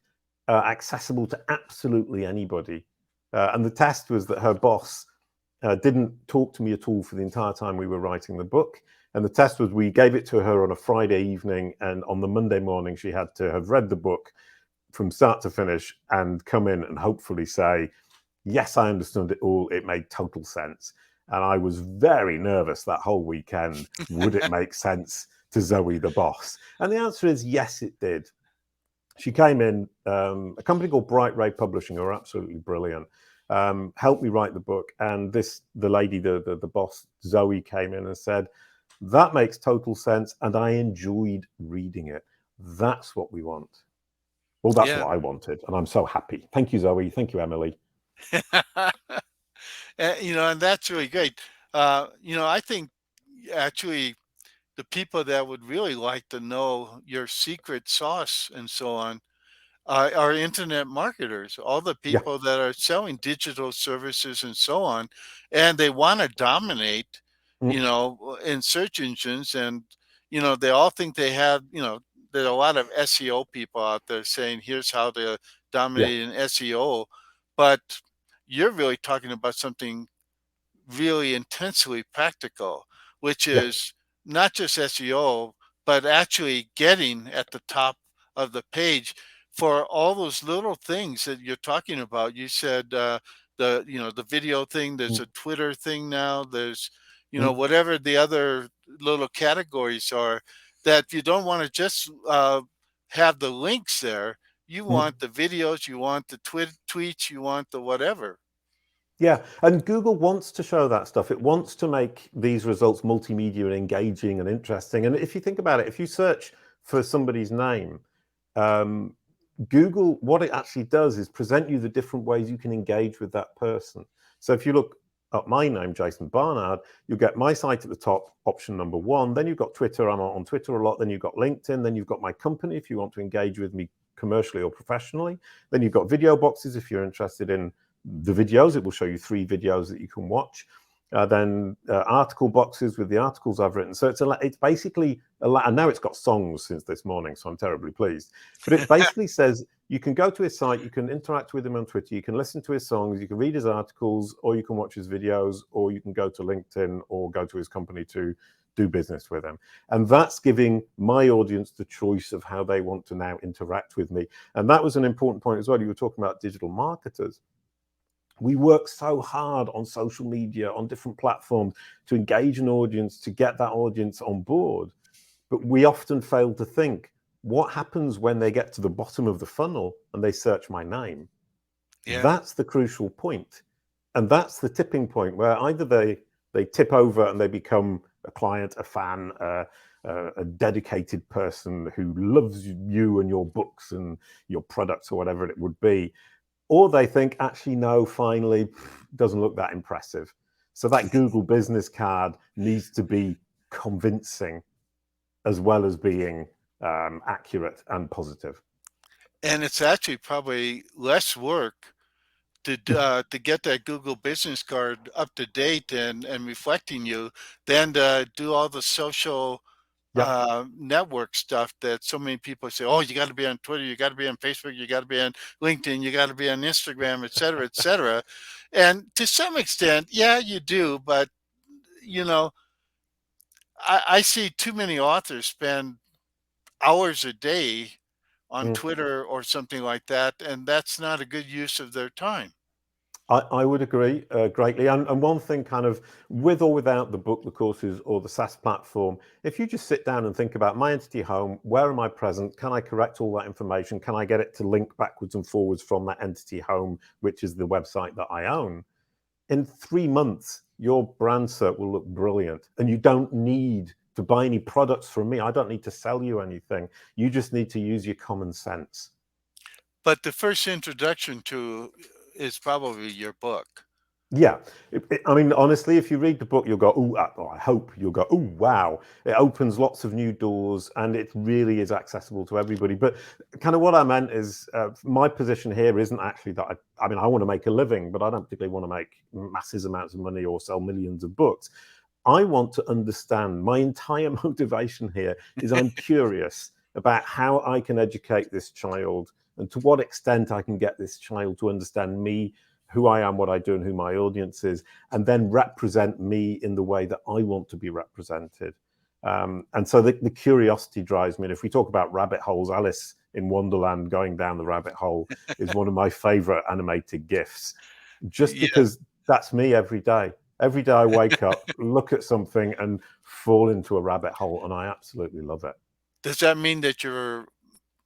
accessible to absolutely anybody. And the test was that her boss didn't talk to me at all for the entire time we were writing the book. And the test was, we gave it to her on a Friday evening, and on the Monday morning, she had to have read the book from start to finish and come in and hopefully say, yes, I understood it all. It made total sense. And I was very nervous that whole weekend. Would it make sense to Zoe, the boss? And the answer is yes, it did. She came in, a company called Bright Ray Publishing, who are absolutely brilliant, helped me write the book. And the lady, the boss, Zoe, came in and said, that makes total sense. And I enjoyed reading it. That's what we want. Well, that's Yeah. what I wanted. And I'm so happy. Thank you, Zoe. Thank you, Emily. And that's really great. I think actually the people that would really like to know your secret sauce and so on are internet marketers, all the Yeah. people that are selling digital services and so on, and they want to dominate, Mm, in search engines, and they all think they have, there are a lot of SEO people out there saying, here's how to yeah. dominate in SEO, but you're really talking about something really intensely practical, which Yeah. is not just SEO, but actually getting at the top of the page for all those little things that you're talking about. You said the video thing. There's Mm, a Twitter thing now. There's mm, whatever the other little categories are. That you don't want to just have the links there. You mm. want the videos. You want the tweets. You want the whatever. Yeah, and Google wants to show that stuff. It wants to make these results multimedia and engaging and interesting. And if you think about it, if you search for somebody's name, um, Google, what it actually does is present you the different ways you can engage with that person. So if you look up my name, Jason Barnard, you'll get my site at the top, option number one. Then you've got Twitter. I'm on Twitter a lot. Then you've got LinkedIn. Then you've got my company if you want to engage with me commercially or professionally. Then you've got video boxes if you're interested in the videos. It will show you 3 videos that you can watch. Then article boxes with the articles I've written. So it's basically and now it's got songs since this morning, so I'm terribly pleased. But it basically says you can go to his site, you can interact with him on Twitter, you can listen to his songs, you can read his articles, or you can watch his videos, or you can go to LinkedIn or go to his company to do business with him. And that's giving my audience the choice of how they want to now interact with me. And that was an important point as well. You were talking about digital marketers. We work so hard on social media, on different platforms to engage an audience, to get that audience on board. But we often fail to think, What happens when they get to the bottom of the funnel and they search my name? Yeah. That's the crucial point. And that's the tipping point where either they tip over and they become a client, a fan, a dedicated person who loves you and your books and your products or whatever it would be, or they think, actually, no, finally, doesn't look that impressive. So that Google business card needs to be convincing as well as being accurate and positive. And it's actually probably less work to get that Google business card up to date and reflecting you than to do all the social Yep. network stuff that so many people say, oh, you got to be on Twitter, you got to be on Facebook, you got to be on LinkedIn, you got to be on Instagram, et cetera, et cetera. And to some extent, yeah, you do, but you know, I see too many authors spend hours a day on Mm. Twitter or something like that, and that's not a good use of their time. I would agree greatly. And one thing, kind of with or without the book, the courses, or the SaaS platform, if you just sit down and think about my entity home, where am I present? Can I correct all that information? Can I get it to link backwards and forwards from that entity home, which is the website that I own? In 3 months, your brand SERP will look brilliant. And you don't need to buy any products from me. I don't need to sell you anything. You just need to use your common sense. But the first introduction to is probably your book. Yeah, I mean, honestly, if you read the book, you'll go, "Oh, I hope you'll go, oh, wow!" It opens lots of new doors, and it really is accessible to everybody. But kind of what I meant is, my position here isn't actually that I mean, I want to make a living, but I don't particularly want to make massive amounts of money or sell millions of books. I want to understand. My entire motivation here is I'm curious about how I can educate this child and to what extent I can get this child to understand me, who I am, what I do, and who my audience is, and then represent me in the way that I want to be represented. And so the curiosity drives me. And if we talk about rabbit holes, Alice in Wonderland going down the rabbit hole is one of my favorite animated GIFs, just Yeah. because that's me every day. Every day I wake up, look at something, and fall into a rabbit hole, and I absolutely love it. Does that mean that you're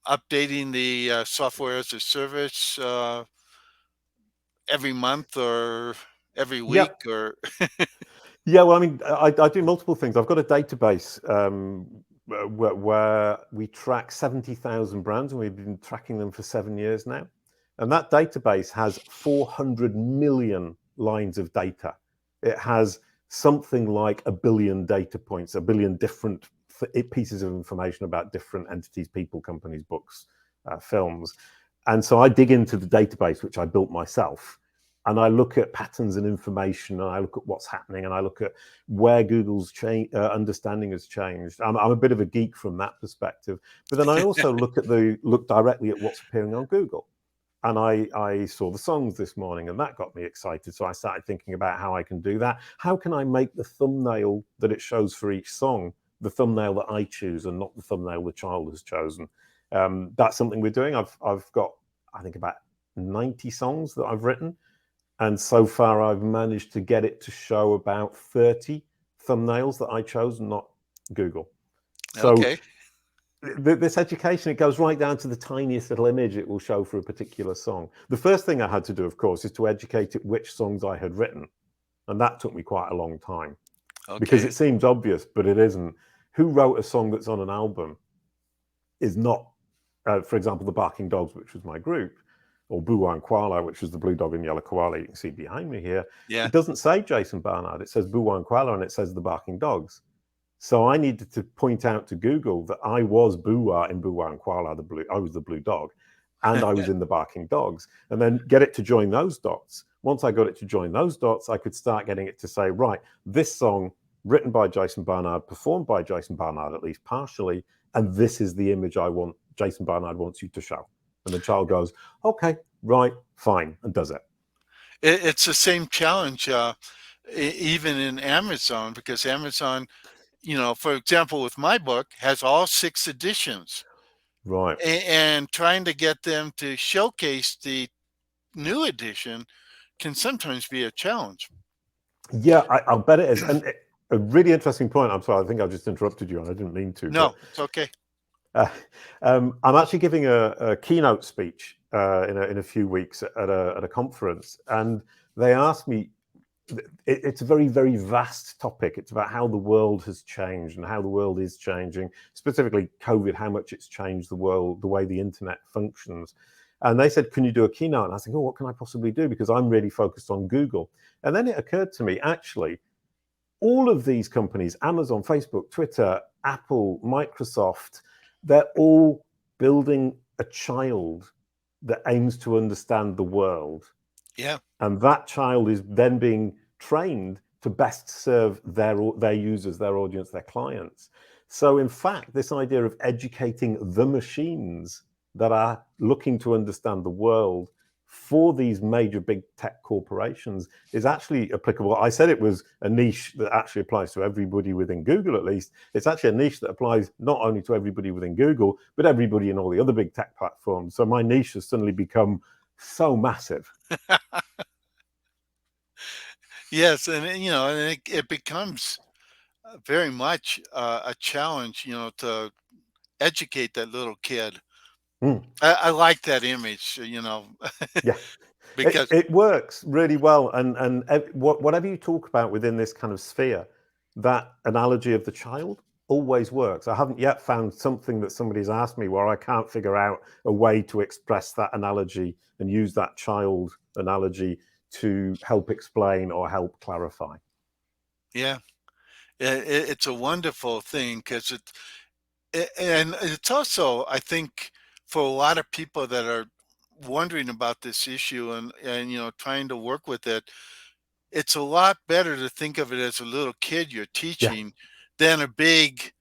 updating the software as a service every month or every week Yep. or Yeah, well, I mean, I do multiple things. I've got a database where we track 70,000 brands, and we've been tracking them for 7 years now. And that database has 400 million lines of data. It has something like a billion data points, a billion different pieces of information about different entities, people, companies, books, films. And so I dig into the database, which I built myself, and I look at patterns and information, and I look at what's happening, and I look at where Google's understanding has changed. I'm a bit of a geek from that perspective, but then I also look directly at what's appearing on Google. And I saw the songs this morning, and that got me excited. So I started thinking about how I can do that. How can I make the thumbnail that it shows for each song the thumbnail that I choose, and not the thumbnail the child has chosen? That's something we're doing. I've got, I think, about 90 songs that I've written. And so far, I've managed to get it to show about 30 thumbnails that I chose, not Google. So okay. this education, it goes right down to the tiniest little image it will show for a particular song. The first thing I had to do, of course, is to educate it which songs I had written. And that took me quite a long time, because Okay. it seems obvious, but it isn't. Who wrote a song that's on an album is not, for example, the Barking Dogs, which was my group, or Buwa and Koala, which was the blue dog and yellow koala you can see behind me here. Yeah. It doesn't say Jason Barnard. It says Buwa and Koala, and it says the Barking Dogs. So I needed to point out to Google that I was Buwa in Buwa and Koala, I was the blue dog, and I was in the Barking Dogs, and then get it to join those dots. Once I got it to join those dots, I could start getting it to say, right, this song written by Jason Barnard, performed by Jason Barnard, at least partially, and this is the image I want Jason Barnard wants you to show. And the child goes, okay, right, fine, and does it. It's the same challenge even in Amazon, because Amazon, for example, with my book, has all 6 editions. Right. And trying to get them to showcase the new edition can sometimes be a challenge. Yeah, I'll bet it is. And a really interesting point. I'm sorry, I think I just interrupted you, and I didn't mean to. But No, it's okay. Uh, I'm actually giving a keynote speech in a few weeks at a conference, and they asked me. It's a very, very vast topic. It's about how the world has changed and how the world is changing, specifically COVID, how much it's changed the world, the way the internet functions. And they said, can you do a keynote? And I was thinking, oh, what can I possibly do? Because I'm really focused on Google. And then it occurred to me, actually, all of these companies, Amazon, Facebook, Twitter, Apple, Microsoft, they're all building a child that aims to understand the world. Yeah. And that child is then being trained to best serve their users, their audience, their clients. So in fact, this idea of educating the machines that are looking to understand the world for these major big tech corporations is actually applicable. I said it was a niche that actually applies to everybody within Google, at least. It's actually a niche that applies not only to everybody within Google, but everybody in all the other big tech platforms. So my niche has suddenly become so massive. Yes, and and it becomes very much a challenge, to educate that little kid. Mm. I like that image, Yeah, because it works really well, and whatever you talk about within this kind of sphere, that analogy of the child always works. I haven't yet found something that somebody's asked me where I can't figure out a way to express that analogy and use that child analogy to help explain or help clarify. yeah, it's a wonderful thing because and it's also, I think, for a lot of people that are wondering about this issue and trying to work with it, it's a lot better to think of it as a little kid you're Yeah, teaching than a big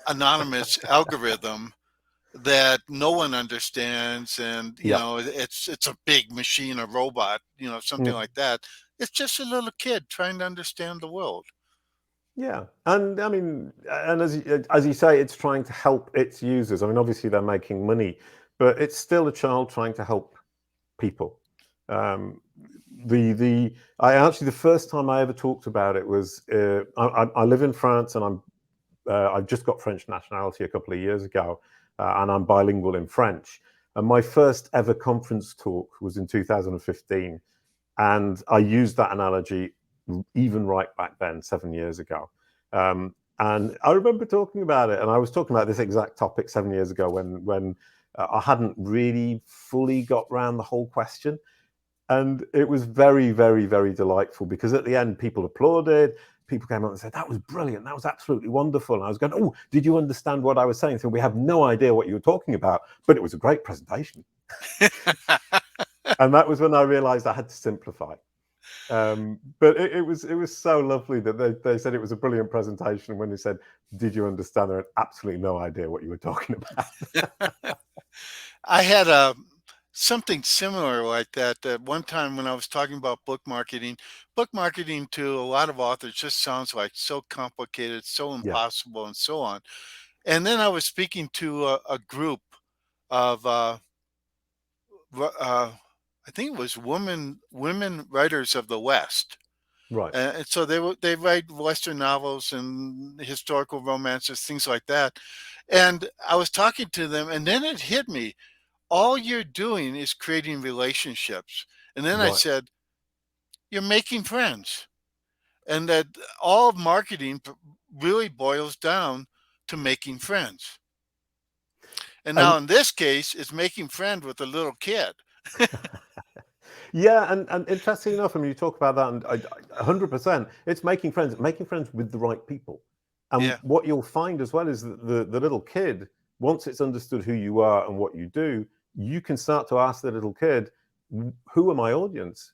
anonymous algorithm that no one understands, and yeah. it's a big machine, a robot, something Mm. like that. It's just a little kid trying to understand the world. Yeah, and I mean, and as you say, it's trying to help its users. I mean, obviously they're making money, but it's still a child trying to help people. Um, the I actually, the first time I ever talked about it was I live in France, and I've just got French nationality a couple of years ago, and I'm bilingual in French. And my first ever conference talk was in 2015, and I used that analogy even right back then, 7 years ago. And I remember talking about it, and I was talking about this exact topic 7 years ago when I hadn't really fully got around the whole question. And it was very, very, very delightful because at the end, people applauded. People came up and said, that was brilliant. That was absolutely wonderful. And I was going, oh, did you understand what I was saying? So we have no idea what you were talking about, but it was a great presentation. And that was when I realized I had to simplify. But it was so lovely that they said it was a brilliant presentation. And when they said, did you understand? They had absolutely no idea what you were talking about. I had something similar like that at one time when I was talking about book marketing. Book marketing to a lot of authors just sounds like so complicated, so Yeah, impossible, and so on. And then I was speaking to a group of I think it was women writers of the West. right. And so they write Western novels and historical romances, things like that. And I was talking to them, and then it hit me: all you're doing is creating relationships. And then I Right. said, you're making friends, and that all of marketing really boils down to making friends. And now And in this case, it's making friends with a little kid. yeah, and interesting enough, I mean, you talk about that, and 100%, it's making friends with the right people. And Yeah. what you'll find as well is that the little kid, once it's understood who you are and what you do, you can start to ask the little kid, who are my audience?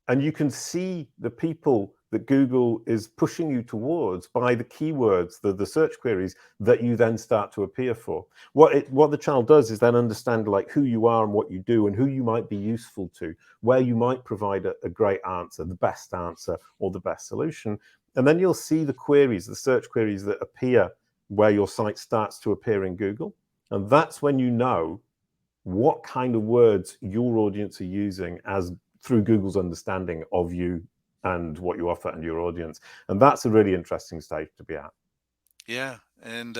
And you can see the people that Google is pushing you towards by the keywords, the search queries that you then start to appear for. What the child does is then understand like who you are and what you do and who you might be useful to, where you might provide a great answer, the best answer, or the best solution. And then you'll see the queries, the search queries that appear where your site starts to appear in Google. And that's when you know what kind of words your audience are using as through Google's understanding of you and what you offer and your audience. And that's a really interesting stage to be at. Yeah. And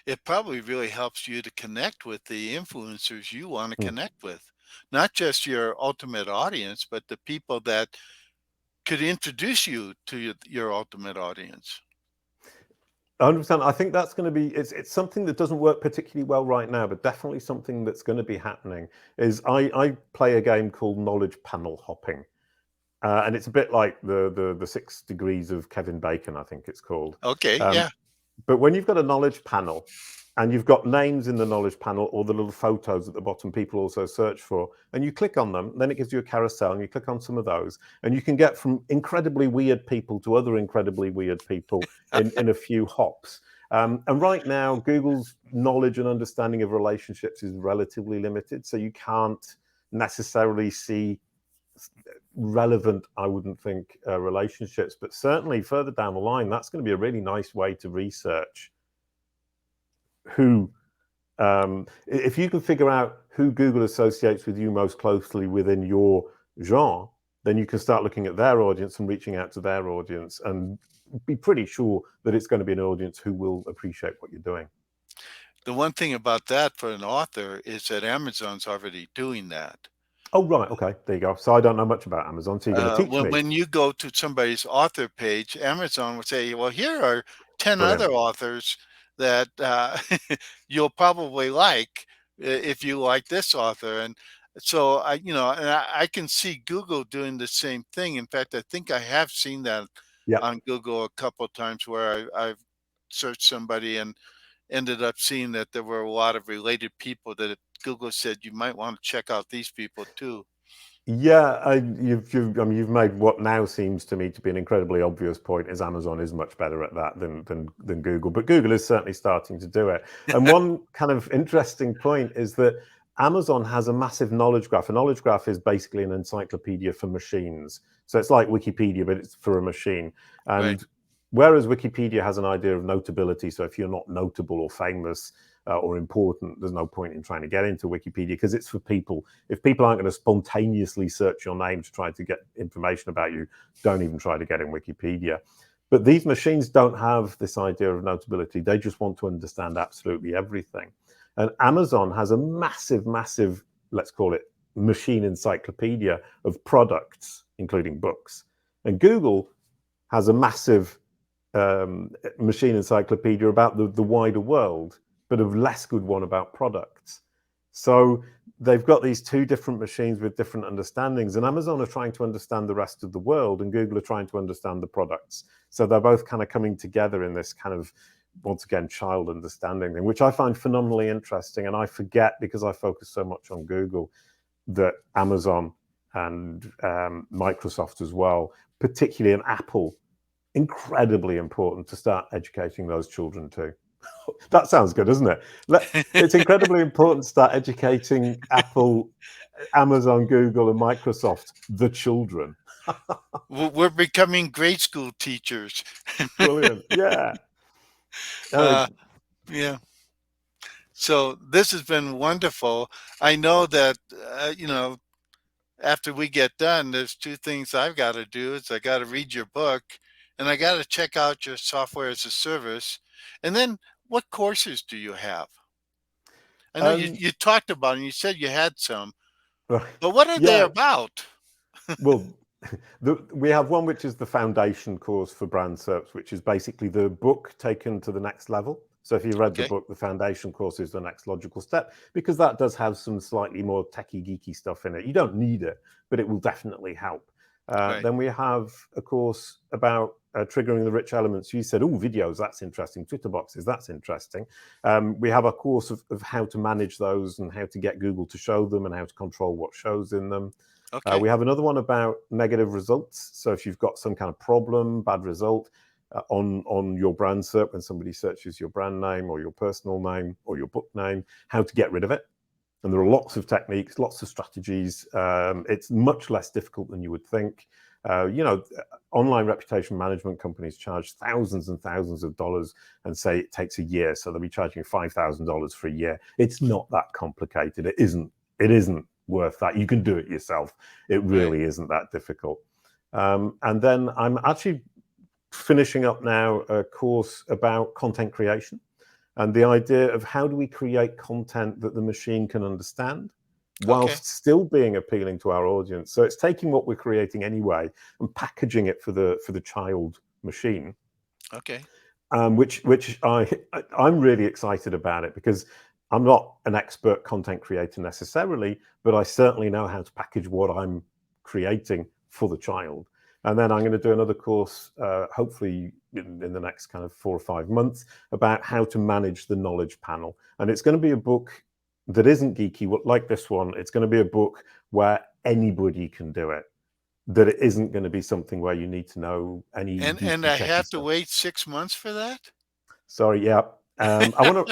it probably really helps you to connect with the influencers you want to Mm. connect with, not just your ultimate audience, but the people that could introduce you to your ultimate audience. 100%. I think that's going to be, it's something that doesn't work particularly well right now, but definitely something that's going to be happening is I play a game called knowledge panel hopping. And it's a bit like the 6 degrees of Kevin Bacon, I think it's called. Okay, Um, yeah. but when you've got a knowledge panel and you've got names in the knowledge panel or the little photos at the bottom people also search for, and you click on them, then it gives you a carousel and you click on some of those and you can get from incredibly weird people to other incredibly weird people in a few hops. And right now, Google's knowledge and understanding of relationships is relatively limited. So you can't necessarily see relevant, I wouldn't think, relationships, but certainly further down the line, that's going to be a really nice way to research who, if you can figure out who Google associates with you most closely within your genre, then you can start looking at their audience and reaching out to their audience and be pretty sure that it's going to be an audience who will appreciate what you're doing. The one thing about that for an author is that Amazon's already doing that. Oh, right. Okay. There you go. So I don't know much about Amazon. So you're going to teach When me. when you go to somebody's author page, Amazon would say, "Well, here are 10 Brilliant. other authors that you'll probably like if you like this author." And so I can see Google doing the same thing. In fact, I think I have seen that Yeah. on Google a couple of times where I've searched somebody and ended up seeing that there were a lot of related people that Google said you might want to check out these people too. Yeah, I mean, you've made what now seems to me to be an incredibly obvious point. Is Amazon is much better at that than Google, but Google is certainly starting to do it. And one kind of interesting point is that Amazon has a massive knowledge graph. A knowledge graph is basically an encyclopedia for machines. So it's like Wikipedia, but it's for a machine. Right. And whereas Wikipedia has an idea of notability, so if you're not notable or famous or important, there's no point in trying to get into Wikipedia because it's for people. If people aren't going to spontaneously search your name to try to get information about you, don't even try to get in Wikipedia. But these machines don't have this idea of notability. They just want to understand absolutely everything. And Amazon has a massive, massive, let's call it machine encyclopedia of products, including books. And Google has a massive machine encyclopedia about the wider world, but a less good one about products. So they've got these two different machines with different understandings, and Amazon are trying to understand the rest of the world, and Google are trying to understand the products. So they're both kind of coming together in this kind of, once again, child understanding thing, which I find phenomenally interesting. And I forget, because I focus so much on Google, that Amazon and Microsoft as well, particularly, and Apple, incredibly important to start educating those children too. That sounds good, doesn't it? It's incredibly important to start educating Apple, Amazon, Google, and Microsoft, the children. We're becoming grade school teachers. Brilliant. Yeah. Uh, uh, yeah. So this has been wonderful. I know that after we get done, there's two things I've got to do. Is I got to read your book, and I got to check out your software as a service. And then, what courses do you have? I know you um, you talked about and you said you had some, right. but what are they Yeah. about? Well, we have one which is the foundation course for Brand SERPs, which is basically the book taken to the next level. So if you read the Okay. book, the foundation course is the next logical step, because that does have some slightly more techie, geeky stuff in it. You don't need it, but it will definitely help. Right. Then we have a course about triggering the rich elements. You said, oh, videos, that's interesting. Twitter boxes, that's interesting. We have a course of how to manage those and how to get Google to show them and how to control what shows in them. Okay. We have another one about negative results. So if you've got some kind of problem, bad result on your brand SERP, when somebody searches your brand name or your personal name or your book name, how to get rid of it. And there are lots of techniques, lots of strategies. It's much less difficult than you would think. Online reputation management companies charge thousands and thousands of dollars and say it takes a year. So they'll be charging you $5,000 for a year. It's not that complicated. It isn't worth that. You can do it yourself. It Right. really isn't that difficult. And then I'm actually finishing up now a course about content creation. and the idea of how do we create content that the machine can understand Okay. whilst still being appealing to our audience. So it's taking what we're creating anyway and packaging it for the child machine, Okay. which I'm really excited about it, because I'm not an expert content creator necessarily, but I certainly know how to package what I'm creating for the child. And then I'm going to do another course, hopefully in the next kind of 4 or 5 months, about how to manage the knowledge panel. And it's going to be a book that isn't geeky like this one. It's going to be a book where anybody can do it, that it isn't going to be something where you need to know any And geeky I techie have to stuff. wait 6 months for that? Sorry, yeah. I want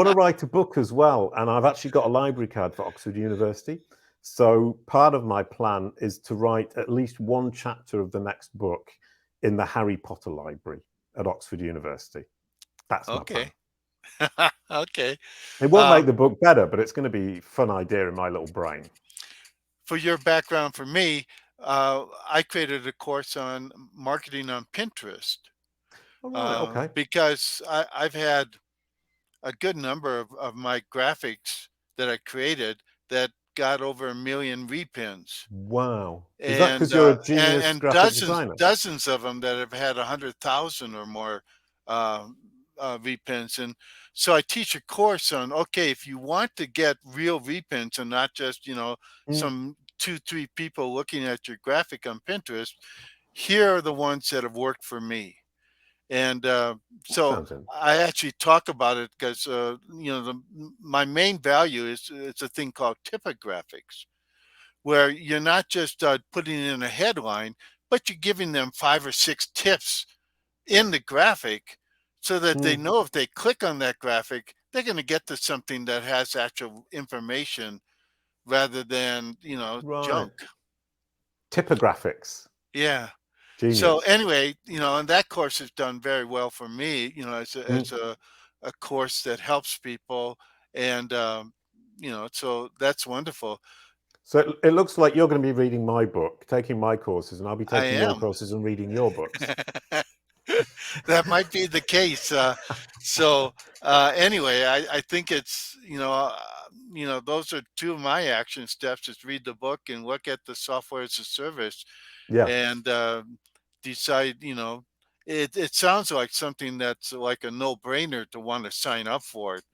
to write a book as well, and I've actually got a library card for Oxford University. So part of my plan is to write at least one chapter of the next book in the Harry Potter library at Oxford University. That's my plan. Okay. Okay. It won't make Um, the book better, but it's going to be a fun idea in my little brain. for your background, for me, I created a course on marketing on Pinterest All right, okay. because I've had a good number of my graphics that I created that got over 1 million repins, Wow. Is that and because you're a genius and graphic dozens designer? dozens of them that have had 100,000 or more uh, repins. And so I teach a course on, okay, if you want to get real repins and not just Mm, some 2 3 people looking at your graphic on Pinterest, here are the ones that have worked for me. And that so sounds in. I actually talk about it because my main value is it's a thing called typographics, where you're not just putting in a headline, but you're giving them 5 or 6 tips in the graphic so that they Mm, know if they click on that graphic, they're going to get to something that has actual information rather than, right. junk. Typographics. Yeah. So Genius. anyway, and that course has done very well for me, as Mm. a course that helps people. And, so that's wonderful. So it looks like you're going to be reading my book, taking my courses, and I'll be I taking your am. courses and reading your books. That might be the case. So anyway, I think it's those are two of my action steps: is read the book and look at the software as a service, Yeah, and decide. It sounds like something that's like a no brainer to want to sign up for it,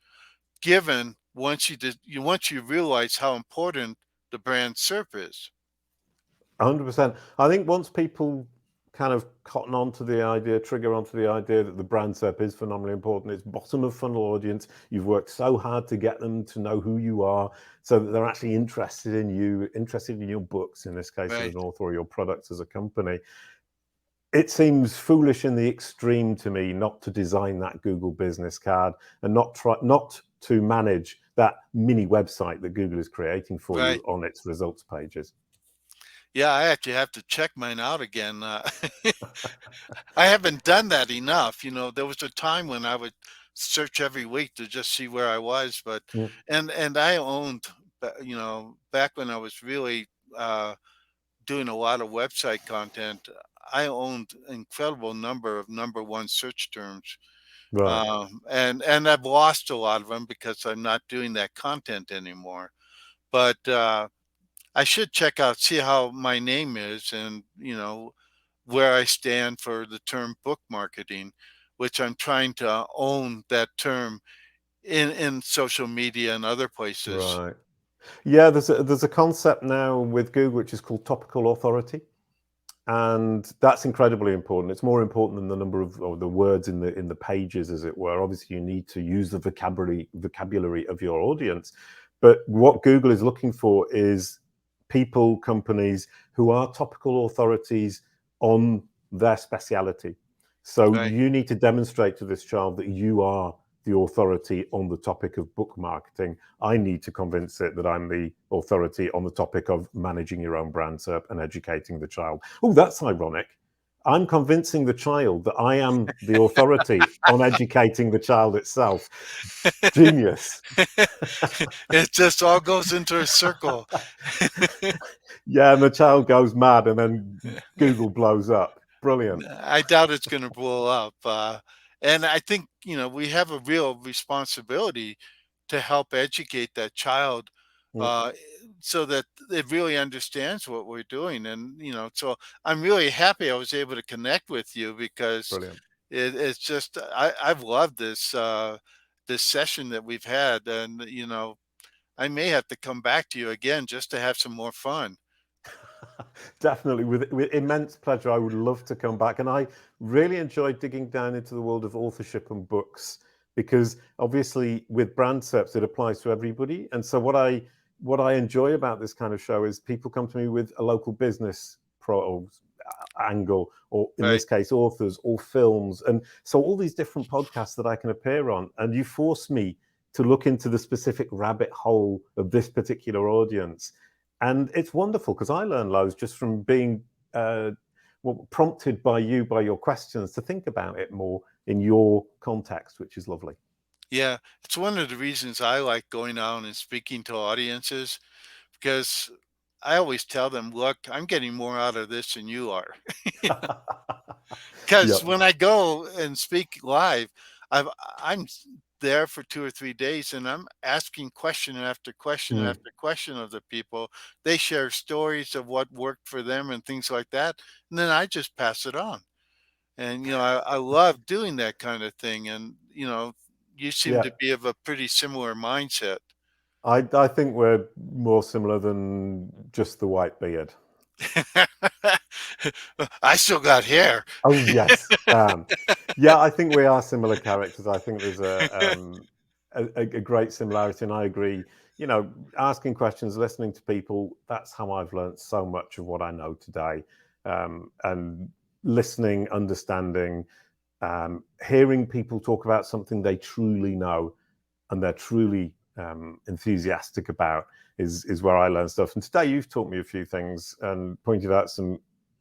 given once you realize how important the brand SERP is. 100%. I think once people kind of cotton onto the idea, trigger onto the idea that the brand SERP is phenomenally important, it's bottom of funnel audience. You've worked so hard to get them to know who you are, so that they're actually interested in you, interested in your books, in this case as Right. an author, or your products as a company. It seems foolish in the extreme to me not to design that Google business card and not to manage that mini website that Google is creating for Right. you on its results pages. Yeah, I actually have to check mine out again. I haven't done that enough. There was a time when I would search every week to just see where I was, but Mm, and I owned, back when I was really doing a lot of website content, I owned incredible number of number one search terms, right. and I've lost a lot of them because I'm not doing that content anymore. But I should check out, see how my name is, and where I stand for the term book marketing, which I'm trying to own that term in social media and other places. Right. Yeah, there's a concept now with Google which is called topical authority, and that's incredibly important. It's more important than the number of, or the words in the pages, as it were. Obviously, you need to use the vocabulary of your audience, but what Google is looking for is people, companies who are topical authorities on their speciality. So Right. you need to demonstrate to this child that you are the authority on the topic of book marketing. I need to convince it that I'm the authority on the topic of managing your own brand SERP and educating the child. Oh, that's ironic. I'm convincing the child that I am the authority on educating the child itself. Genius. It just all goes into a circle. Yeah, and the child goes mad, and then Google blows up. Brilliant. I doubt it's going to blow up. And I think, we have a real responsibility to help educate that child, Mm, uh, so that it really understands what we're doing. And, so I'm really happy I was able to connect with you because brilliant. it's just, I've loved this session that we've had. And, I may have to come back to you again just to have some more fun. Definitely, with immense pleasure. I would love to come back. And I really enjoyed digging down into the world of authorship and books because obviously with brand SERPs, it applies to everybody. And so what I enjoy about this kind of show is people come to me with a local business angle, or in Right. this case, authors or films. And so all these different podcasts that I can appear on, and you force me to look into the specific rabbit hole of this particular audience. And it's wonderful because I learn loads just from being well, prompted by you, by your questions, to think about it more in your context, which is lovely. Yeah. It's one of the reasons I like going out and speaking to audiences because I always tell them, look, I'm getting more out of this than you are. Because Yep. when I go and speak live, I've I'm there for 2 or 3 days, and I'm asking question after question Mm. after question of the people. They share stories of what worked for them and things like that, and then I just pass it on. And, I love doing that kind of thing, and, you seem Yeah. to be of a pretty similar mindset. I think we're more similar than just the white beard. I still got hair. Oh yes, yeah. I think we are similar characters. I think there's a great similarity, and I agree. You know, asking questions, listening to people. That's how I've learned so much of what I know today. And listening, understanding, hearing people talk about something they truly know and they're truly enthusiastic about is where I learn stuff. And today you've taught me a few things and pointed out some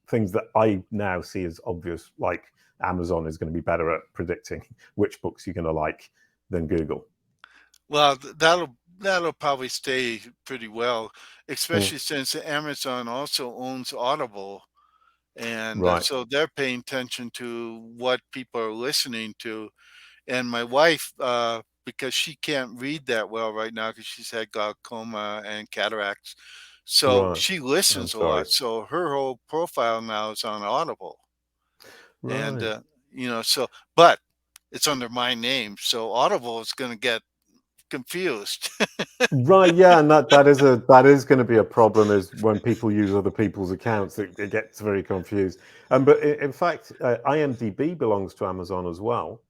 things that I now see as obvious, like Amazon is going to be better at predicting which books you're going to like than Google. Well, that'll probably stay pretty well, Mm, especially since Amazon also owns Audible, and right, so they're paying attention to what people are listening to. And my wife, because she can't read that well right now because she's had glaucoma and cataracts, so right. she I'm listens a sorry. lot. So her whole profile now is on Audible, and Right. but it's under my name, so Audible is going to get confused. Right, yeah, and that is going to be a problem is when people use other people's accounts, it gets very confused. But in fact, IMDb belongs to Amazon as well.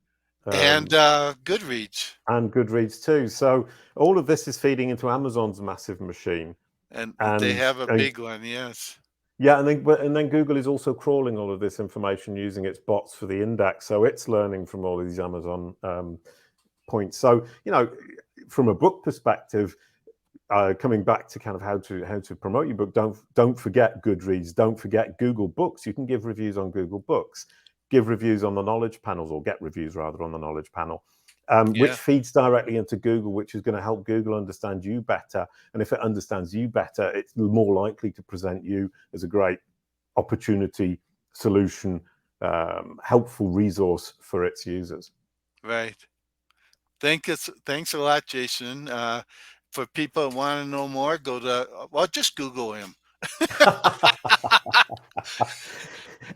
And Um, Goodreads, and Goodreads too. So all of this is feeding into Amazon's massive machine, and they and, have a and big one, yes. yeah, and then Google is also crawling all of this information using its bots for the index, so it's learning from all of these Amazon points. So from a book perspective, coming back to kind of how to promote your book, don't forget Goodreads, don't forget Google Books. You can give reviews on Google Books, give reviews on the knowledge panels, or get reviews rather on the knowledge panel, Yeah, which feeds directly into Google, which is going to help Google understand you better. And if it understands you better, it's more likely to present you as a great opportunity, solution, helpful resource for its users. right. Thanks a lot, Jason. For people who want to know more, go to well, just Google him.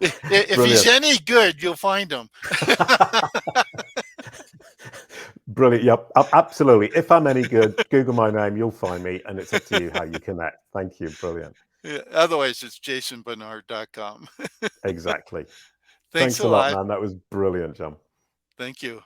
If he's Brilliant. any good, you'll find him. Brilliant. Yep. Absolutely. If I'm any good, Google my name, you'll find me, and it's up to you how you connect. Thank you. Brilliant. Yeah, otherwise, it's jasonbarnard.com. Exactly. Thanks Thanks a a lot, lot. man. That was brilliant, John. Thank you.